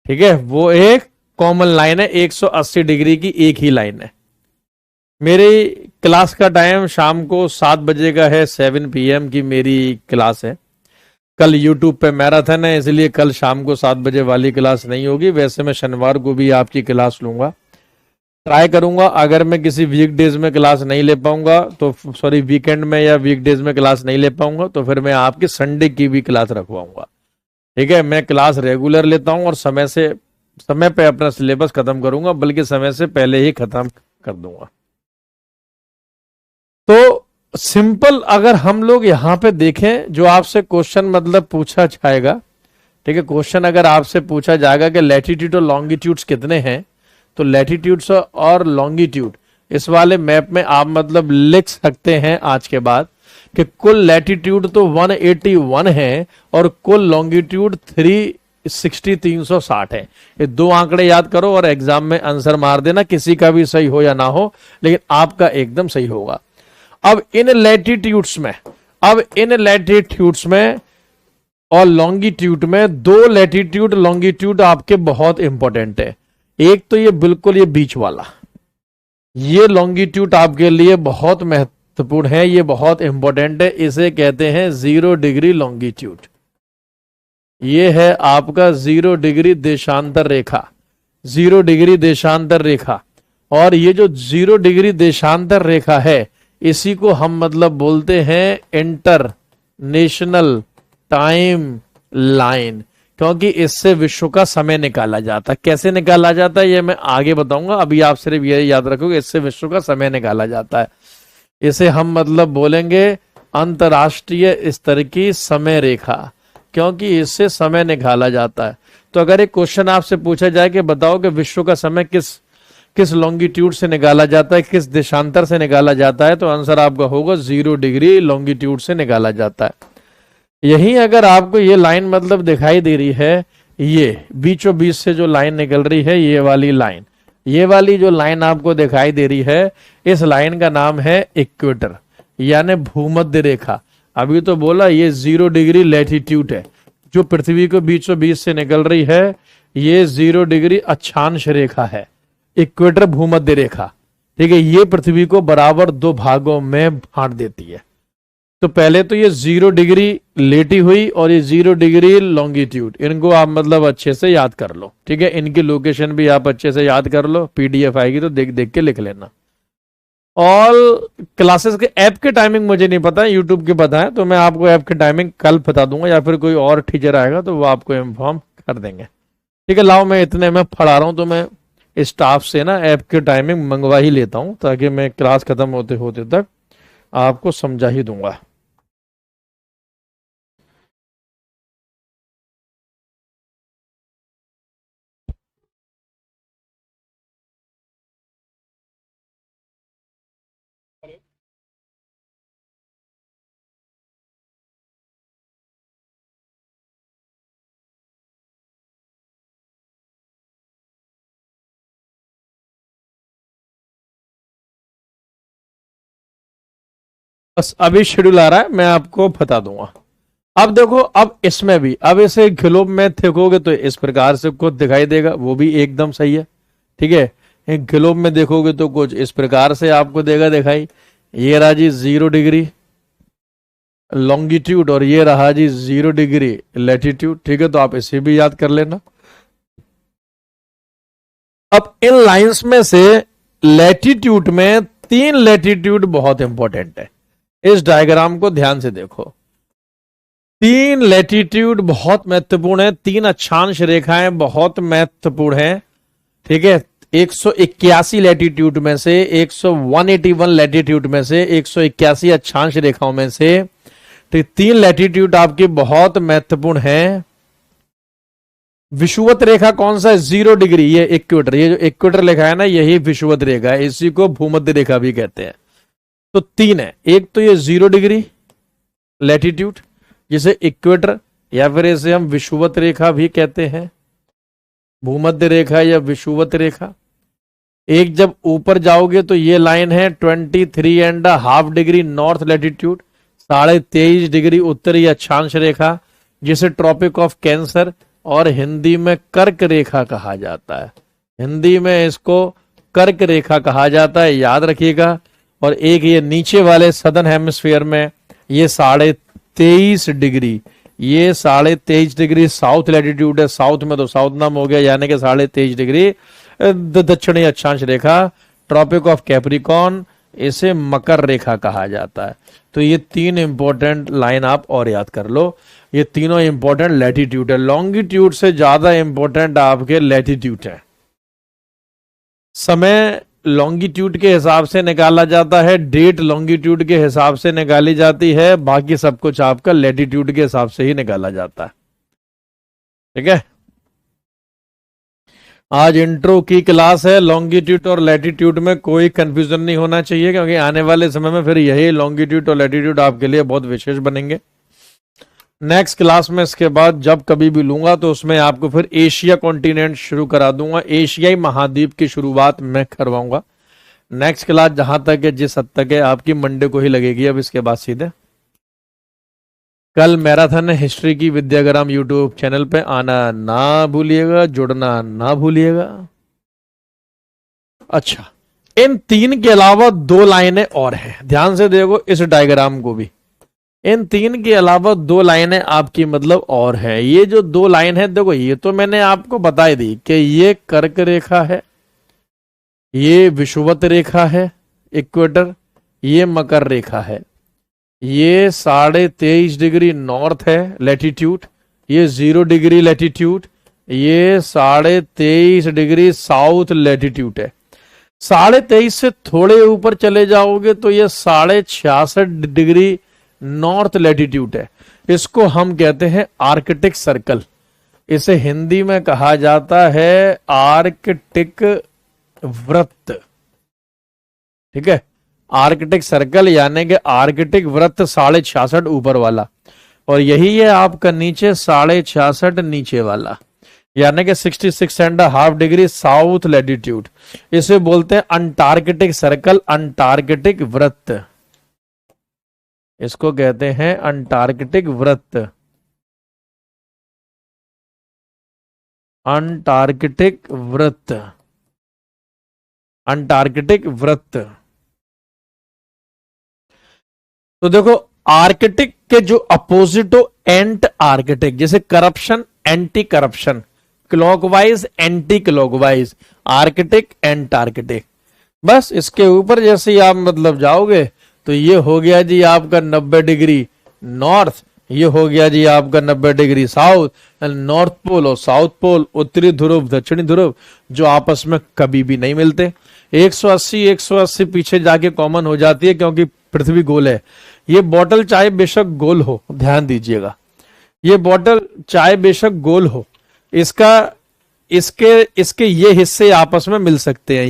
S1: ठीक है, वो एक कॉमन लाइन है, 180 डिग्री की एक ही लाइन है। मेरी क्लास का टाइम शाम को 7 बजे का है, 7 PM की मेरी क्लास है। कल YouTube पे मैराथन है, इसलिए कल शाम को 7 बजे वाली क्लास नहीं होगी। वैसे मैं शनिवार को भी आपकी क्लास लूंगा, ट्राई करूंगा। अगर मैं किसी वीकडेज में क्लास नहीं ले पाऊंगा तो, सॉरी वीकेंड में या वीकडेज में क्लास नहीं ले पाऊंगा तो फिर मैं आपकी संडे की भी क्लास रखवाऊंगा। ठीक है, मैं क्लास रेगुलर लेता हूं और समय पे अपना सिलेबस खत्म करूंगा, बल्कि समय से पहले ही खत्म कर दूंगा। तो सिंपल अगर हम लोग यहां पे देखें, जो आपसे क्वेश्चन मतलब पूछा जाएगा, ठीक है, क्वेश्चन अगर आपसे पूछा जाएगा कि लैटिट्यूड और लॉन्गिट्यूड्स कितने हैं, तो लैटिट्यूड्स और लॉन्गिट्यूड इस वाले मैप में आप मतलब लिख सकते हैं आज के बाद कि कुल लैटिट्यूड तो 181 है और कुल लॉन्गिट्यूड 360 है। ये दो आंकड़े याद करो और एग्जाम में आंसर मार देना, किसी का भी सही हो या ना हो, लेकिन आपका एकदम सही होगा। अब इन लैटिट्यूड्स में और लॉन्गिट्यूड में, दो लैटिट्यूड लॉन्गिट्यूड आपके बहुत इंपॉर्टेंट है। एक तो ये बिल्कुल ये बीच वाला, ये लॉन्गिट्यूड आपके लिए बहुत महत्वपूर्ण है, ये बहुत इंपॉर्टेंट है, इसे कहते हैं 0 डिग्री लॉन्गिट्यूड। ये है आपका 0 डिग्री देशांतर रेखा, 0 डिग्री देशांतर रेखा। और ये जो 0 डिग्री देशांतर रेखा है, इसी को हम मतलब बोलते हैं इंटरनेशनल टाइम लाइन, क्योंकि इससे विश्व का समय निकाला जाता है। कैसे निकाला जाता है ये मैं आगे बताऊंगा, अभी आप सिर्फ ये याद रखोगे इससे विश्व का समय निकाला जाता है। इसे हम मतलब बोलेंगे अंतरराष्ट्रीय स्तर की समय रेखा, क्योंकि इससे समय निकाला जाता है। तो अगर एक क्वेश्चन आपसे पूछा जाए कि बताओ कि विश्व का समय किस किस लॉन्गिट्यूड से निकाला जाता है, किस देशांतर से निकाला जाता है, तो आंसर आपका होगा 0 डिग्री लॉन्गिट्यूड से निकाला जाता है। यही अगर आपको ये लाइन मतलब दिखाई दे रही है, ये बीचों बीच से जो लाइन निकल रही है, ये वाली लाइन, ये वाली जो लाइन आपको दिखाई दे रही है, इस लाइन का नाम है इक्वेटर यानी भूमध्य रेखा। अभी तो बोला ये 0 डिग्री लैटिट्यूड है, जो पृथ्वी को बीचों बीच से निकल रही है, ये 0 डिग्री अक्षांश रेखा है, इक्वेटर भूमध्य रेखा। ठीक है, ये पृथ्वी को बराबर 2 भागों में बांट देती है। तो पहले तो ये 0 डिग्री लेटी हुई और ये 0 डिग्री लॉन्गिट्यूड, इनको आप मतलब अच्छे से याद कर लो। ठीक है, इनकी लोकेशन भी आप अच्छे से याद कर लो, पीडीएफ आएगी तो देख देख के लिख लेना। ऑल क्लासेस के ऐप के टाइमिंग मुझे नहीं पता, यूट्यूब के पता है, तो मैं आपको ऐप की टाइमिंग कल बता दूंगा, या फिर कोई और टीचर आएगा तो वो आपको इन्फॉर्म कर देंगे। ठीक है, लाओ मैं इतने में पढ़ा रहा हूं तो मैं स्टाफ से ना ऐप की टाइमिंग मंगवा ही लेता हूं, ताकि मैं क्लास खत्म होते होते तक आपको समझा ही दूंगा। बस अभी शेड्यूल आ रहा है, मैं आपको बता दूंगा। अब देखो, अब इसमें भी अब इसे ग्लोब में देखोगे तो इस प्रकार से कुछ दिखाई देगा, वो भी एकदम सही है। ठीक है, एक ग्लोब में देखोगे तो कुछ इस प्रकार से आपको देगा दिखाई, ये रहा जी 0 डिग्री लॉन्गिट्यूड और ये रहा जी 0 डिग्री लैटिट्यूड। ठीक है, तो आप इसे भी याद कर लेना। अब इन लाइंस में से लैटिट्यूड में 3 लैटिट्यूड बहुत इंपॉर्टेंट है, इस डायग्राम को ध्यान से देखो। 3 लैटिट्यूड बहुत महत्वपूर्ण है, 3 अक्षांश रेखाएं बहुत महत्वपूर्ण है। ठीक है, 181 लैटिट्यूड में से 181 लैटिट्यूड में से 181 अक्षांश रेखाओं में से 3 लैटिट्यूड आपकी बहुत महत्वपूर्ण है। विषुवत रेखा कौन सा है? 0 डिग्री, ये इक्वेटर, ये जो इक्वेटर लिखा है ना, यही विषुवत रेखा है, इसी को भूमध्य रेखा भी कहते हैं। तो 3 है, एक तो ये 0 डिग्री लैटिट्यूड जिसे इक्वेटर या फिर इसे हम विषुवत रेखा भी कहते हैं, भूमध्य रेखा या विषुवत रेखा। एक जब ऊपर जाओगे तो ये लाइन है 23.5 डिग्री नॉर्थ लैटिट्यूड, 23.5 डिग्री उत्तरी अक्षांश रेखा, जिसे ट्रॉपिक ऑफ कैंसर और हिंदी में कर्क रेखा कहा जाता है। हिंदी में इसको कर्क रेखा कहा जाता है, याद रखिएगा। और एक ये नीचे वाले सदर्न हेमिस्फीयर में ये 23.5 डिग्री, ये 23.5 डिग्री साउथ लैटिट्यूड है, साउथ में तो साउथ नाम हो गया, यानी कि 23.5 डिग्री दक्षिणी अक्षांश रेखा, ट्रॉपिक ऑफ कैप्रिकॉर्न, इसे मकर रेखा कहा जाता है। तो ये 3 इंपॉर्टेंट लाइन आप और याद कर लो, ये तीनों इंपॉर्टेंट लैटिट्यूड है। लॉन्गिट्यूड से ज्यादा इंपॉर्टेंट आपके लैटिट्यूड है। समय लॉन्गिट्यूड के हिसाब से निकाला जाता है, डेट लॉन्गिट्यूड के हिसाब से निकाली जाती है, बाकी सब कुछ आपका लैटिट्यूड के हिसाब से ही निकाला जाता है। ठीक है, आज इंट्रो की क्लास है, लॉन्गिट्यूड और लैटिट्यूड में कोई कंफ्यूजन नहीं होना चाहिए, क्योंकि आने वाले समय में फिर यही लॉन्गिट्यूड और लैटिट्यूड आपके लिए बहुत विशेष बनेंगे। नेक्स्ट क्लास में इसके बाद जब कभी भी लूंगा तो उसमें आपको फिर एशिया कॉन्टिनेंट शुरू करा दूंगा, एशियाई महाद्वीप की शुरुआत मैं करवाऊंगा। नेक्स्ट क्लास जहां तक है, जिस हद तक है, आपकी मंडे को ही लगेगी। अब इसके बाद सीधे कल मैराथन हिस्ट्री की विद्याग्राम यूट्यूब चैनल पे आना ना भूलिएगा, जुड़ना ना भूलिएगा। अच्छा, इन 3 के अलावा 2 लाइनें और हैं, ध्यान से देखो इस डायग्राम को भी। इन 3 के अलावा 2 लाइनें आपकी मतलब और है। ये जो 2 लाइन है, देखो ये तो मैंने आपको बता दी कि ये कर्क रेखा है, ये विषुवत रेखा है इक्वेटर, ये मकर रेखा है, ये 23.5 डिग्री नॉर्थ है लैटिट्यूड, ये 0 डिग्री लैटिट्यूड, ये 23.5 डिग्री साउथ लैटिट्यूड है। 23.5 से थोड़े ऊपर चले जाओगे तो ये 66.5 डिग्री नॉर्थ लैटिट्यूड है। इसको हम कहते हैं आर्कटिक सर्कल। इसे हिंदी में कहा जाता है आर्कटिक वृत्त। ठीक है, आर्कटिक सर्कल यानी कि आर्कटिक वृत्त 66.5 ऊपर वाला, और यही है आपका नीचे 66.5 नीचे वाला, यानी कि 66.5 डिग्री साउथ लैटिट्यूड। इसे बोलते हैं अंटार्कटिक सर्कल, अंटार्कटिक वृत्त। इसको कहते हैं अंटार्कटिक वृत्त, अंटार्कटिक वृत्त, अंटार्कटिक वृत्त। तो देखो, आर्कटिक के जो अपोजिट हो एंट आर्कटिक, जैसे corruption anti corruption, clockwise anti clockwise, Arctic Antarctic. बस इसके ऊपर जैसे ही आप मतलब जाओगे तो ये हो गया जी आपका 90 डिग्री नॉर्थ, ये हो गया जी आपका 90 डिग्री साउथ। नॉर्थ पोल और साउथ पोल, उत्तरी ध्रुव दक्षिणी ध्रुव, जो आपस में कभी भी नहीं मिलते। 180 पीछे जाके कॉमन हो जाती है क्योंकि पृथ्वी गोल है। ये बॉटल चाहे बेशक गोल हो, ध्यान दीजिएगा, ये बॉटल चाहे बेशक गोल हो, इसका इसके ये हिस्से आपस में मिल सकते हैं।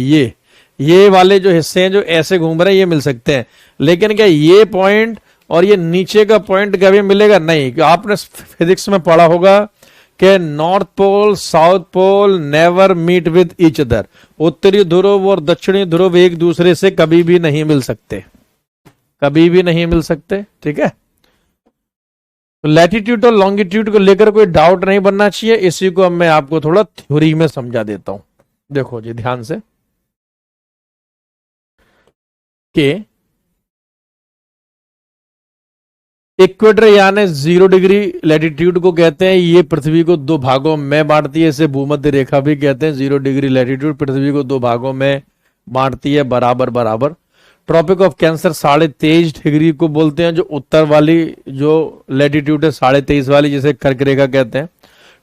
S1: ये वाले जो हिस्से हैं जो ऐसे घूम रहे हैं ये मिल सकते हैं, लेकिन क्या ये पॉइंट और ये नीचे का पॉइंट कभी मिलेगा? नहीं। आपने फिजिक्स में पढ़ा होगा कि north pole south pole never meet with each other, उत्तरी ध्रुव और दक्षिणी ध्रुव एक दूसरे से कभी भी नहीं मिल सकते, कभी भी नहीं मिल सकते। ठीक है, तो लैटिट्यूड और लॉन्गिट्यूड को लेकर कोई डाउट नहीं बनना चाहिए। इसी को अब मैं आपको थोड़ा थ्योरी में समझा देता हूं। देखो जी ध्यान से, कि इक्वेटर यानी 0 डिग्री लैटिट्यूड को कहते हैं, ये पृथ्वी को दो भागों में बांटती है। इसे भूमध्य रेखा भी कहते हैं। 0 डिग्री लैटिट्यूड पृथ्वी को दो भागों में बांटती है, बराबर बराबर। ट्रॉपिक ऑफ कैंसर 23.5 डिग्री को बोलते हैं, जो उत्तर वाली जो लैटिट्यूड है 23.5 वाली, जिसे कर्क रेखा कहते हैं।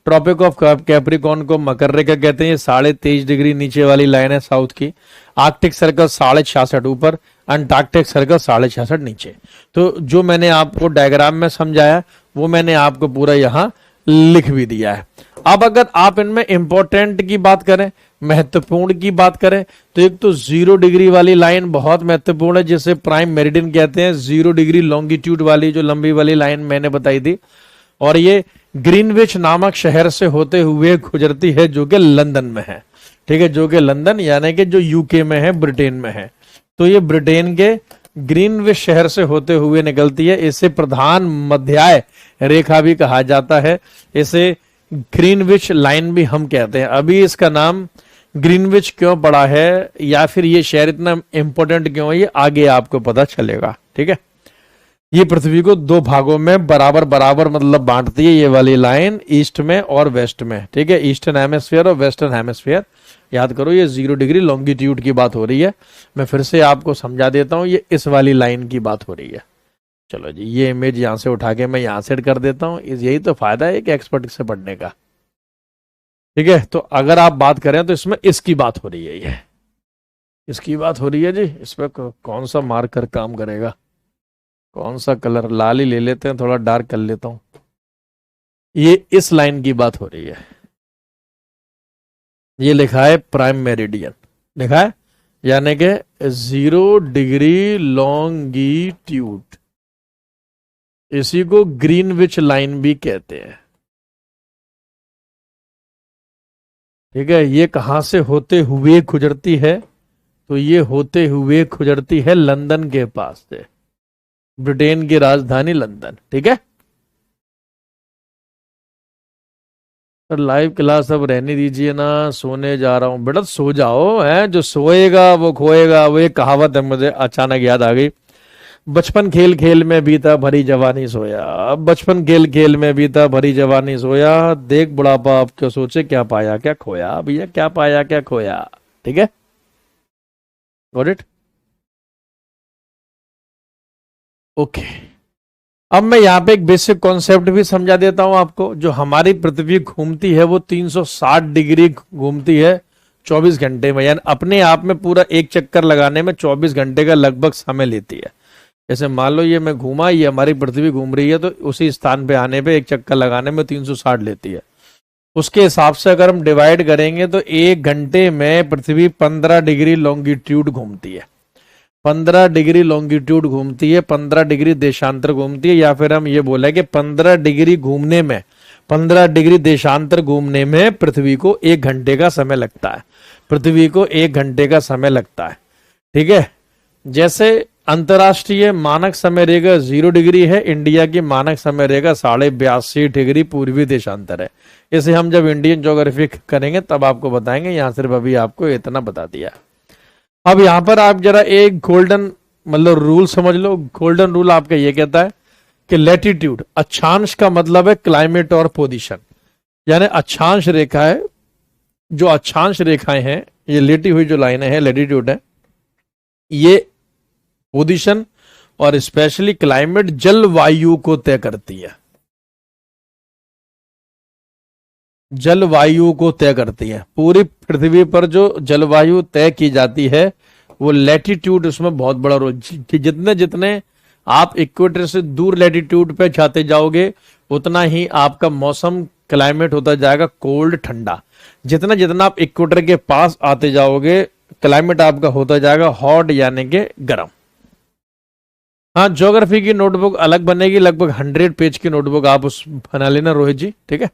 S1: ट्रॉपिक ऑफ कैप्रिकॉर्न को मकर रेखा कहते हैं, ये 23.5 डिग्री नीचे वाली लाइन है साउथ की। आर्कटिक सर्कल 66.5 ऊपर, अंटार्कटिक सर्कल 66.5 नीचे। तो जो मैंने आपको डायग्राम में समझाया वो मैंने आपको पूरा यहां लिख भी दिया है। अब अगर आप इनमें इंपॉर्टेंट की बात करें, महत्वपूर्ण की बात करें, तो एक तो 0 डिग्री वाली लाइन बहुत महत्वपूर्ण है, जिसे प्राइम मेरिडियन कहते हैं। 0 डिग्री लॉन्गिट्यूड वाली जो लंबी वाली लाइन मैंने बताई थी, और ये ग्रीनविच नामक शहर से होते हुए गुजरती है, जो कि लंदन में है। ठीक है, जो कि लंदन यानी कि जो यूके में है, ब्रिटेन में है। तो ये ब्रिटेन के ग्रीनविच शहर से होते हुए निकलती है। इसे प्रधान मध्याय रेखा भी कहा जाता है, इसे ग्रीनविच लाइन भी हम कहते हैं। अभी इसका नाम ग्रीनविच क्यों पड़ा है, या फिर ये शहर इतना इंपॉर्टेंट क्यों है, ये आगे आपको पता चलेगा। ठीक है, ये पृथ्वी को दो भागों में बराबर बराबर मतलब बांटती है, ये वाली लाइन, ईस्ट में और वेस्ट में। ठीक है, ईस्टर्न हेमिस्फीयर और वेस्टर्न हेमिस्फीयर। याद करो, ये 0 डिग्री लॉन्गिट्यूड की बात हो रही है। मैं फिर से आपको समझा देता हूं, ये इस वाली लाइन की बात हो रही है। चलो जी, ये इमेज यहां से उठा के मैं यहां सेट कर देता हूं। यही तो फायदा है कि एक्सपर्ट से पढ़ने का। ठीक है, तो अगर आप बात करें तो इसमें इसकी बात हो रही है, ये इसकी बात हो रही है जी। इस पर कौन सा मार्कर काम करेगा, कौन सा कलर? लाल ही ले लेते हैं, थोड़ा डार्क कर लेता हूं। ये इस लाइन की बात हो रही है। ये लिखा है प्राइम मेरिडियन, लिखा है, यानी कि 0 डिग्री लॉन्गिट्यूड। इसी को ग्रीनविच लाइन भी कहते हैं। ठीक है, ये कहां से होते हुए गुजरती है? तो ये होते हुए गुजरती है लंदन के पास से, ब्रिटेन की राजधानी लंदन। ठीक है, पर लाइव क्लास अब रहने दीजिए ना, सोने जा रहा हूं। बेटा सो जाओ, है जो सोएगा वो खोएगा, वो एक कहावत है, मुझे अचानक याद आ गई। बचपन खेल खेल में बीता भरी जवानी सोया, बचपन खेल खेल में बीता भरी जवानी सोया, देख बुढ़ापा अब क्यों सोचे क्या पाया क्या खोया। भैया क्या पाया क्या खोया। ठीक है, गॉट इट, ओके। अब मैं यहाँ पे एक बेसिक कॉन्सेप्ट भी समझा देता हूं आपको। जो हमारी पृथ्वी घूमती है वो 360 डिग्री घूमती है 24 घंटे में, यानी अपने आप में पूरा एक चक्कर लगाने में 24 घंटे का लगभग समय लेती है। जैसे मान लो ये मैं घूमा, ये हमारी पृथ्वी घूम रही है, तो उसी स्थान पे आने पे एक चक्कर लगाने में 360 लेती है। उसके हिसाब से अगर हम डिवाइड करेंगे तो एक घंटे में पृथ्वी 15 डिग्री लॉन्गिट्यूड घूमती है। 15 डिग्री लॉन्गिट्यूड घूमती है, 15 डिग्री देशांतर घूमती है, या फिर हम ये बोले कि 15 डिग्री घूमने में, 15 डिग्री देशांतर घूमने में पृथ्वी को एक घंटे का समय लगता है। पृथ्वी को एक घंटे का समय लगता है, ठीक है। जैसे अंतरराष्ट्रीय मानक समय रेखा 0 डिग्री है, इंडिया की मानक समय रेखा 82.5 डिग्री पूर्वी देशांतर है। इसे हम जब इंडियन ज्योग्राफी करेंगे तब आपको बताएंगे, यहां सिर्फ अभी आपको इतना बता दिया। अब यहां पर आप जरा एक गोल्डन मतलब रूल समझ लो। गोल्डन रूल आपका ये कहता है कि लैटिट्यूड, अक्षांश का मतलब है क्लाइमेट और पोजीशन, यानी अक्षांश रेखा है, जो अक्षांश रेखाएं हैं, ये लेटी हुई जो लाइनें हैं लैटिट्यूड है, ये पोजीशन और स्पेशली क्लाइमेट जलवायु को तय करती है। जलवायु को तय करती है। पूरी पृथ्वी पर जो जलवायु तय की जाती है वो लैटिट्यूड उसमें बहुत बड़ा रोल। जितने जितने आप इक्वेटर से दूर लैटिट्यूड पे जाते जाओगे उतना ही आपका मौसम क्लाइमेट होता जाएगा कोल्ड ठंडा। जितना जितना आप इक्वेटर के पास आते जाओगे क्लाइमेट आपका होता जाएगा हॉट यानी कि गर्म। हाँ, ज्योग्राफी की नोटबुक अलग बनेगी, लगभग 100 पेज की नोटबुक आप उस बना लेना रोहित जी, ठीक है।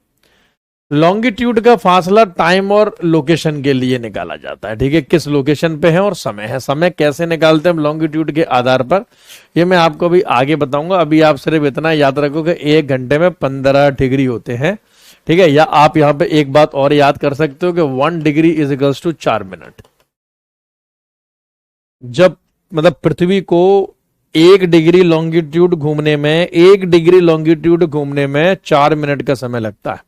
S1: लॉन्गिट्यूड का फासला टाइम और लोकेशन के लिए निकाला जाता है, ठीक है, किस लोकेशन पे है और समय है। समय कैसे निकालते हैं हम लॉन्गिट्यूड के आधार पर, ये मैं आपको अभी आगे बताऊंगा। अभी आप सिर्फ इतना याद रखो कि एक घंटे में 15 डिग्री होते हैं, ठीक है। या आप यहां पे एक बात और याद कर सकते हो कि 1 degree is equals to 4 minute. जब मतलब पृथ्वी को 1 डिग्री लॉन्गिट्यूड घूमने में, 1 डिग्री लॉन्गिट्यूड घूमने में 4 मिनट का समय लगता है,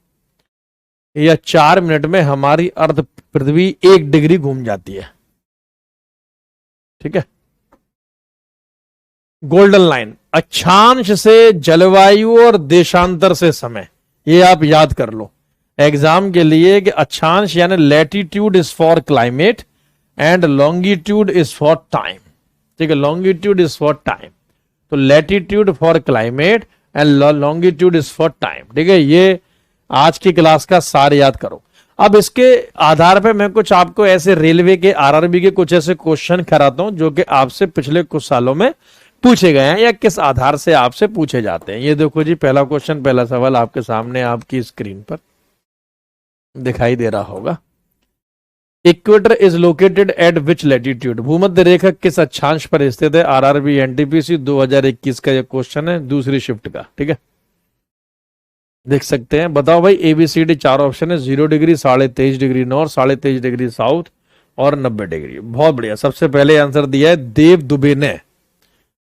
S1: या 4 मिनट में हमारी अर्थ पृथ्वी 1 डिग्री घूम जाती है, ठीक है। गोल्डन लाइन, अक्षांश से जलवायु और देशांतर से समय, ये आप याद कर लो एग्जाम के लिए कि अक्षांश यानी latitude is for climate and longitude is for time, ठीक है। लॉन्गिट्यूड इज फॉर टाइम, तो latitude for climate and longitude is for time, ठीक है। ये आज की क्लास का सार याद करो। अब इसके आधार पर मैं कुछ आपको ऐसे रेलवे के आरआरबी के कुछ ऐसे क्वेश्चन कराता हूं जो कि आपसे पिछले कुछ सालों में पूछे गए हैं या किस आधार से आपसे पूछे जाते हैं। ये देखो जी, पहला क्वेश्चन, पहला सवाल आपके सामने आपकी स्क्रीन पर दिखाई दे रहा होगा। Equator is located at which latitude, भूमध्य रेखा किस अक्षांश पर स्थित है। आरआरबी एनटीपीसी 2021 का ये क्वेश्चन है, दूसरी शिफ्ट का, ठीक है। देख सकते हैं, बताओ भाई एबीसीडी 4 ऑप्शन है, 0 degree, 23.5 degree north, 23.5 degree south और 90 डिग्री। बहुत बढ़िया। सबसे पहले आंसर दिया है देव दुबे ने,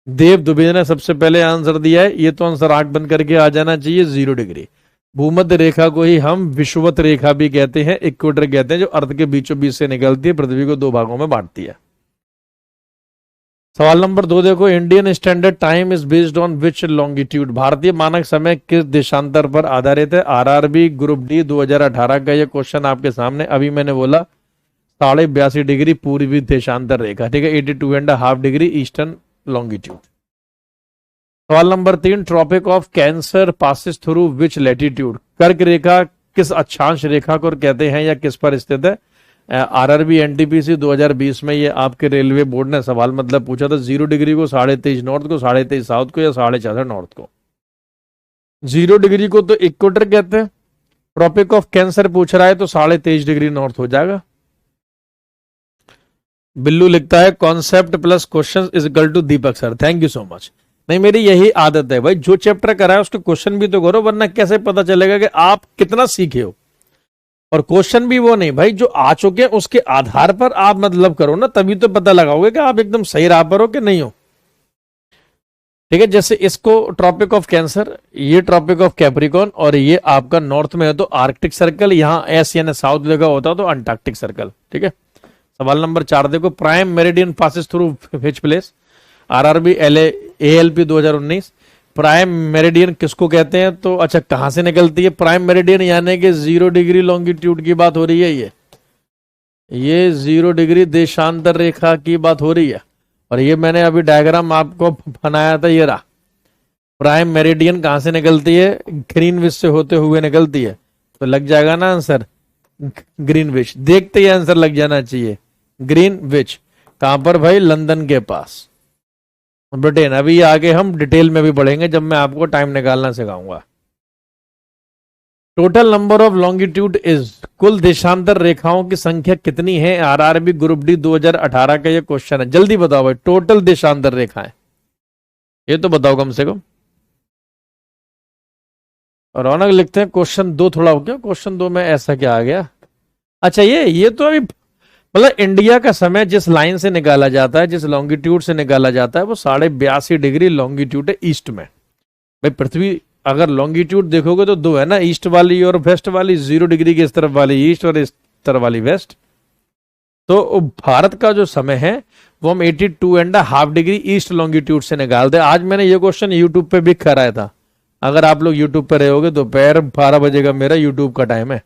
S1: देव दुबे ने सबसे पहले आंसर दिया है। ये तो आंसर आंख बंद करके आ जाना चाहिए, 0 डिग्री। भूमध्य रेखा को ही हम विषुवत रेखा भी कहते हैं, इक्वेटर कहते हैं, जो अर्थ के बीचों बीच से निकलती है, पृथ्वी को 2 भागों में बांटती है। सवाल नंबर 2 देखो, Indian standard time is based on which longitude, भारतीय मानक समय किस देशांतर पर आधारित है। आरआरबी ग्रुप डी 2018 का ये क्वेश्चन आपके सामने। अभी मैंने बोला 82.5 डिग्री पूर्वी देशांतर रेखा, ठीक है, 82.5 डिग्री ईस्टर्न लॉन्गिट्यूड। सवाल number 3, tropic of cancer passes through which latitude, कर्क रेखा किस अक्षांश रेखा को कहते हैं या किस पर स्थित है। आरआरबी एनटीपीसी 2020 में ये आपके रेलवे बोर्ड ने सवाल मतलब पूछा था, 0 डिग्री को 23.5 नॉर्थ को, 23.5 साउथ को या 64.5 नॉर्थ को। 0 डिग्री को तो इक्वेटर कहते हैं, ट्रॉपिक ऑफ कैंसर पूछ रहा है तो 23.5 डिग्री नॉर्थ हो जाएगा। बिल्लू लिखता है concept plus question is equal to Deepak sir, thank you so much. नहीं, मेरी यही आदत है भाई, जो चैप्टर कराए उसके क्वेश्चन भी तो करो, वरना कैसे पता चलेगा कि आप कितना सीखे हो। और क्वेश्चन भी वो नहीं भाई, जो आ चुके हैं उसके आधार पर आप मतलब करो ना, तभी तो पता लगाओगे कि आप एकदम सही राह पर हो कि नहीं हो, ठीक है। जैसे इसको ट्रॉपिक ऑफ कैंसर, ये ट्रॉपिक ऑफ कैप्रिकॉर्न और ये आपका नॉर्थ में है तो आर्कटिक सर्कल, यहां एस यानी साउथ लगा होता तो अंटार्कटिक सर्कल, ठीक है। सवाल नंबर 4 देखो, prime meridian passes through which place. RRB ALP 2019, prime meridian किसको कहते हैं? तो अच्छा, कहां से निकलती है प्राइम मेरिडियन? यानी कि 0 डिग्री लॉन्गिट्यूड की बात हो रही है। ये 0 डिग्री देशांतर रेखा की बात हो रही है। और ये मैंने अभी डायग्राम आपको बनाया था, ये रहा। प्राइम मेरिडियन कहां से निकलती है? ग्रीनविच से होते हुए निकलती है। तो लग जाएगा ना आंसर ग्रीनविच। देखते ही आंसर लग जाना चाहिए ग्रीनविच। कहां पर भाई? लंदन के पास, ब्रिटेन। अभी आगे हम डिटेल में भी पढ़ेंगे जब मैं आपको टाइम निकालना सिखाऊंगा। Total number of longitude is, कुल देशांतर रेखाओं की संख्या कितनी है? आरआरबी ग्रुप डी 2018 का ये क्वेश्चन है। जल्दी बताओ भाई, टोटल देशांतर रेखाएं ये तो बताओ कम से कम। रौनक लिखते हैं क्वेश्चन 2 थोड़ा हो गया। क्वेश्चन 2 में ऐसा क्या आ गया? अच्छा, ये तो अभी मतलब इंडिया का समय जिस लाइन से निकाला जाता है, जिस लॉन्गिट्यूड से निकाला जाता है, वो 82.5 डिग्री लॉन्गिट्यूड है ईस्ट में। भाई पृथ्वी अगर लॉन्गिट्यूड देखोगे तो 2 है ना, ईस्ट वाली और वेस्ट वाली। 0 डिग्री की इस तरफ वाली ईस्ट और इस तरफ वाली वेस्ट। तो भारत का जो समय है वो हम 82.5 डिग्री ईस्ट लॉन्गिट्यूड से निकालते हैं। आज मैंने ये क्वेश्चन यूट्यूब पे भी कराया था। अगर आप लोग यूट्यूब पे रहोगे, दोपहर 12 बजे का मेरा यूट्यूब का टाइम है।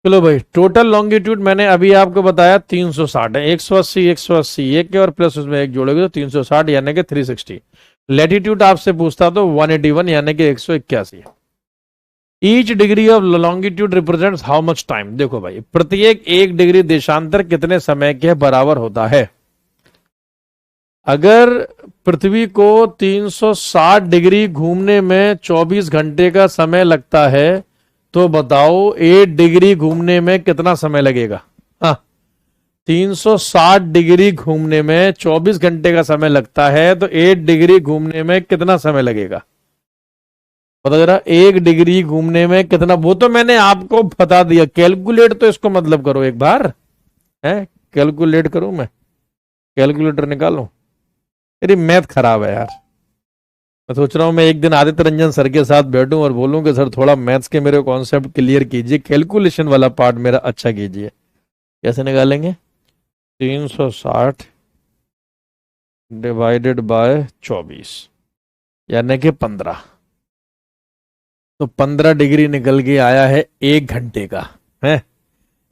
S1: चलो भाई, टोटल लॉन्गिट्यूड मैंने अभी आपको बताया 360 है। 180 180 एक के और प्लस उसमें एक जोड़ोगे तो 360 यानी कि 360। लैटिट्यूड आपसे पूछता तो 181 यानी कि 181 है। Each degree of longitude represents how much time? देखो भाई, प्रत्येक 1 डिग्री देशांतर कितने समय के बराबर होता है? अगर पृथ्वी को 360 डिग्री घूमने में 24 घंटे का समय लगता है, तो बताओ 8 डिग्री घूमने में कितना समय लगेगा? हाँ, 360 डिग्री घूमने में 24 घंटे का समय लगता है, तो 8 डिग्री घूमने में कितना समय लगेगा? पता जरा, 1 डिग्री घूमने में कितना? वो तो मैंने आपको बता दिया। कैलकुलेट तो इसको मतलब करो एक बार है। कैलकुलेट करूं मैं? कैलकुलेटर निकालूं? मेरी मैथ खराब है यार। मैं सोच रहा हूं मैं एक दिन आदित्य रंजन सर के साथ बैठूं और बोलूं कि सर थोड़ा मैथ्स के मेरे कॉन्सेप्ट क्लियर कीजिए, कैलकुलेशन वाला पार्ट मेरा अच्छा कीजिए। कैसे निकालेंगे? 360 डिवाइडेड बाय 24 यानी कि 15। तो 15 डिग्री निकल के आया है 1 घंटे का है।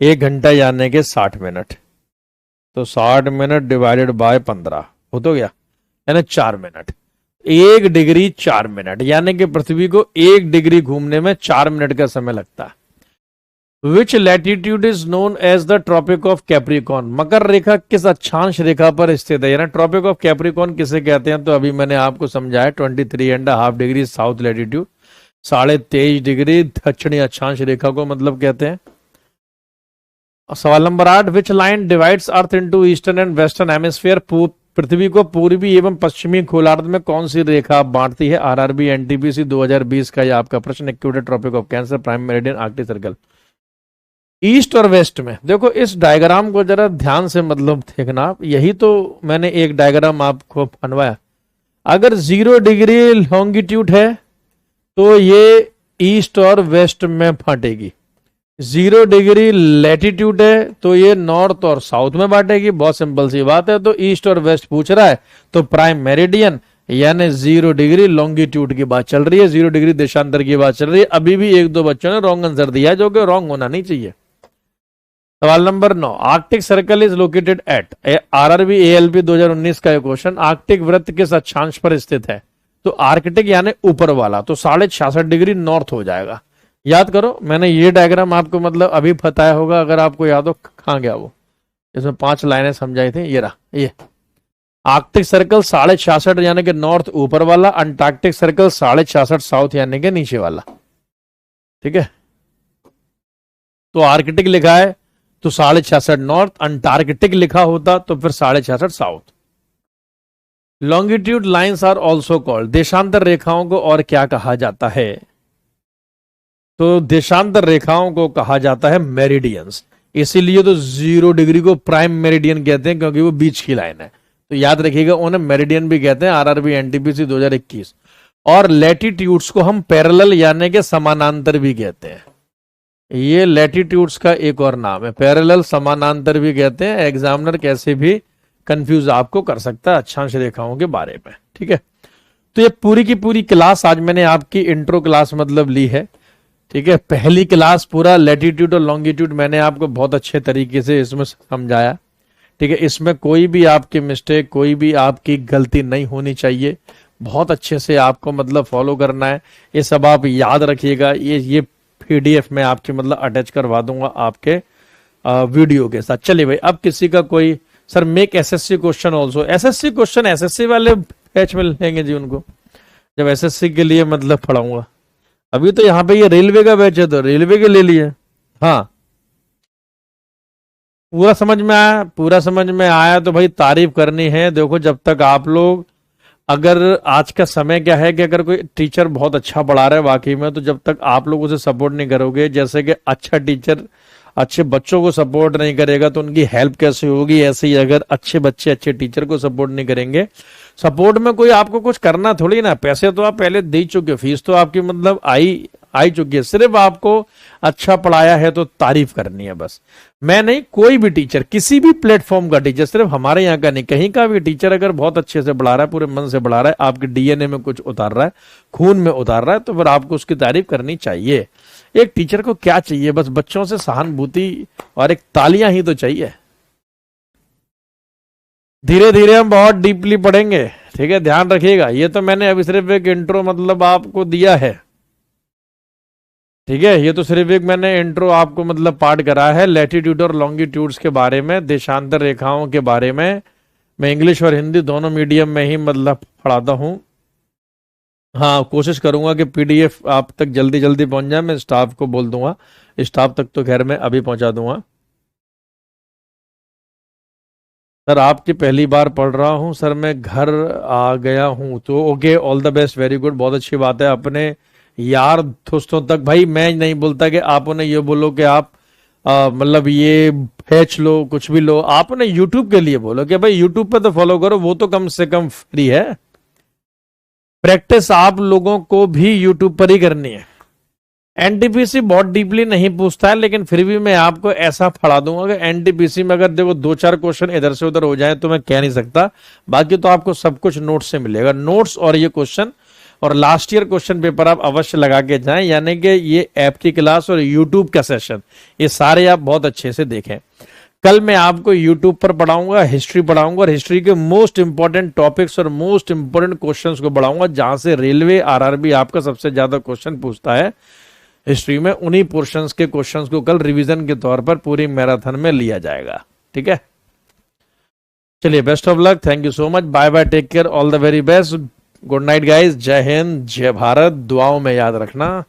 S1: 1 घंटा यानी कि 60 मिनट। तो 60 मिनट डिवाइडेड बाय 15 हो तो गया, यानी 4 मिनट। 1 डिग्री 4 मिनट यानी कि पृथ्वी को 1 डिग्री घूमने में 4 मिनट का समय लगता है। Which latitude is known as the tropic of Capricorn? मकर रेखा किस अक्षांश रेखा पर स्थित है? यानी ट्रॉपिक ऑफ कैप्रिकॉन किसे कहते हैं? तो अभी मैंने आपको समझाया 23.5 डिग्री साउथ लैटिट्यूड, 23.5 डिग्री दक्षिणी अक्षांश रेखा को मतलब कहते हैं। सवाल number 8, which line divides earth into eastern and western hemisphere? पृथ्वी को पूर्वी एवं पश्चिमी गोलार्ध में कौन सी रेखा बांटती है? आरआरबी एनटीपीसी 2020 का ये आपका प्रश्न। Equator, tropic of cancer, prime meridian, arctic circle. East और वेस्ट में देखो, इस डायग्राम को जरा ध्यान से मतलब देखना। यही तो मैंने एक डायग्राम आपको बनवाया। अगर 0 डिग्री लॉन्गिट्यूड है तो ये ईस्ट और वेस्ट में बांटेगी। 0 डिग्री लैटिट्यूड है तो ये नॉर्थ और साउथ में बांटेगी। बहुत सिंपल सी बात है। तो ईस्ट और वेस्ट पूछ रहा है तो प्राइम मेरिडियन यानी 0 डिग्री लॉन्गिट्यूड की बात चल रही है, 0 डिग्री देशांतर की बात चल रही है। अभी भी 1-2 बच्चों ने रॉन्ग आंसर दिया है, जो कि रॉन्ग होना नहीं चाहिए। सवाल number 9, Arctic circle is located at? RRB ALP 2019 का क्वेश्चन। आर्कटिक वृत्त किस अक्षांश पर स्थित है? तो आर्कटिक यानी ऊपर वाला, तो 66.5 डिग्री नॉर्थ हो जाएगा। याद करो, मैंने ये डायग्राम आपको मतलब अभी बताया होगा, अगर आपको याद हो। कहां गया वो? इसमें 5 लाइनें समझाई थी। ये रहा, ये आर्कटिक सर्कल 66.5 यानी कि नॉर्थ ऊपर वाला, अंटार्कटिक सर्कल 66.5 साउथ यानी कि नीचे वाला। ठीक है, तो आर्कटिक लिखा है तो 66.5 नॉर्थ, अंटार्कटिक लिखा होता तो फिर 66.5 south. Longitude lines are also called? देशांतर रेखाओं को और क्या कहा जाता है? तो देशांतर रेखाओं को कहा जाता है मेरिडियंस। इसीलिए तो 0 डिग्री को प्राइम मेरिडियन कहते हैं, क्योंकि वो बीच की लाइन है। तो याद रखिएगा, उन्हें मेरिडियन भी कहते हैं। RRB NTPC 2021। और लैटिट्यूड्स को हम पैरेलल यानी कि समानांतर भी कहते हैं। ये लैटिट्यूड्स का एक और नाम है, पैरेलल, समानांतर भी कहते हैं। एग्जामिनर कैसे भी कंफ्यूज आपको कर सकता है अक्षांश रेखाओं के बारे में। ठीक है, तो ये पूरी की पूरी क्लास आज मैंने आपकी इंट्रो क्लास मतलब ली है, ठीक है। पहली क्लास पूरा लैटिट्यूड और लॉन्गिट्यूड मैंने आपको बहुत अच्छे तरीके से इसमें समझाया, ठीक है। इसमें कोई भी आपकी मिस्टेक, कोई भी आपकी गलती नहीं होनी चाहिए। बहुत अच्छे से आपको मतलब फॉलो करना है, ये सब आप याद रखिएगा। ये पीडीएफ में आपकी मतलब अटैच करवा दूंगा आपके वीडियो के साथ। चलिए भाई, अब किसी का कोई sir make SSC question also, SSC question SSC वाले बैच में लेंगे जी उनको, जब एसएससी के लिए मतलब पढ़ाऊंगा। अभी तो यहाँ पे ये रेलवे का बैच है तो रेलवे के ले लिए। हाँ, पूरा समझ में आया, पूरा समझ में आया तो भाई तारीफ करनी है। देखो, जब तक आप लोग, अगर आज का समय क्या है कि अगर कोई टीचर बहुत अच्छा पढ़ा रहा है वाकई में, तो जब तक आप लोग उसे सपोर्ट नहीं करोगे, जैसे कि अच्छा टीचर अच्छे बच्चों को सपोर्ट नहीं करेगा तो उनकी हेल्प कैसे होगी, ऐसे ही अगर अच्छे बच्चे अच्छे टीचर को सपोर्ट नहीं करेंगे, सपोर्ट में कोई आपको कुछ करना थोड़ी ना, पैसे तो आप पहले दे चुके हो, फीस तो आपकी मतलब आई चुकी है, सिर्फ आपको अच्छा पढ़ाया है तो तारीफ करनी है बस। मैं नहीं, कोई भी टीचर, किसी भी प्लेटफॉर्म का टीचर, सिर्फ हमारे यहाँ का नहीं, कहीं का भी टीचर अगर बहुत अच्छे से पढ़ा रहा है, पूरे मन से पढ़ा रहा है, आपके डीएनए में कुछ उतार रहा है, खून में उतार रहा है, तो फिर आपको उसकी तारीफ करनी चाहिए। एक टीचर को क्या चाहिए, बस बच्चों से सहानुभूति और एक तालियां ही तो चाहिए। धीरे धीरे हम बहुत डीपली पढ़ेंगे, ठीक है, ध्यान रखिएगा। ये तो मैंने अभी सिर्फ एक इंट्रो मतलब आपको दिया है, ठीक है। ये तो सिर्फ एक मैंने इंट्रो आपको मतलब पाठ करा है लैटिट्यूड और लॉन्गिट्यूड्स के बारे में, देशांतर रेखाओं के बारे में। मैं इंग्लिश और हिंदी दोनों मीडियम में ही मतलब पढ़ाता हूँ। हाँ, कोशिश करूंगा कि पीडीएफ आप तक जल्दी जल्दी पहुंच जाए। मैं स्टाफ को बोल दूंगा, स्टाफ तक तो खैर मैं अभी पहुंचा दूंगा। सर आपकी पहली बार पढ़ रहा हूँ सर, मैं घर आ गया हूँ तो okay, all the best, very good, बहुत अच्छी बात है। अपने यार दोस्तों तक, भाई मैं नहीं बोलता कि आप उन्हें ये बोलो कि आप मतलब ये फैच लो, कुछ भी लो, आप उन्हें यूट्यूब के लिए बोलो कि भाई यूट्यूब पे तो फॉलो करो, वो तो कम से कम फ्री है। प्रैक्टिस आप लोगों को भी यूट्यूब पर ही करनी है। एनटीपीसी बहुत डीपली नहीं पूछता है, लेकिन फिर भी मैं आपको ऐसा पढ़ा दूंगा कि एनटीपीसी में अगर देखो 2-4 क्वेश्चन इधर से उधर हो जाए तो मैं कह नहीं सकता, बाकी तो आपको सब कुछ नोट्स से मिलेगा, नोट्स और ये क्वेश्चन और लास्ट ईयर क्वेश्चन पेपर आप अवश्य लगा के जाएं। यानी कि ये ऐप की क्लास और यूट्यूब का सेशन, ये सारे आप बहुत अच्छे से देखें। कल मैं आपको यूट्यूब पर पढ़ाऊंगा, हिस्ट्री पढ़ाऊंगा और हिस्ट्री के मोस्ट इंपॉर्टेंट टॉपिक्स और मोस्ट इंपॉर्टेंट क्वेश्चंस को पढ़ाऊंगा, जहां से रेलवे आरआरबी आपका सबसे ज्यादा क्वेश्चन पूछता है हिस्ट्री में। उन्हीं पोर्शंस के क्वेश्चंस को कल रिवीजन के तौर पर पूरी मैराथन में लिया जाएगा, ठीक है। चलिए, best of luck, thank you so much, bye bye, take care, all the very best, good night guys, जय हिंद, जय भारत, दुआओं में याद रखना।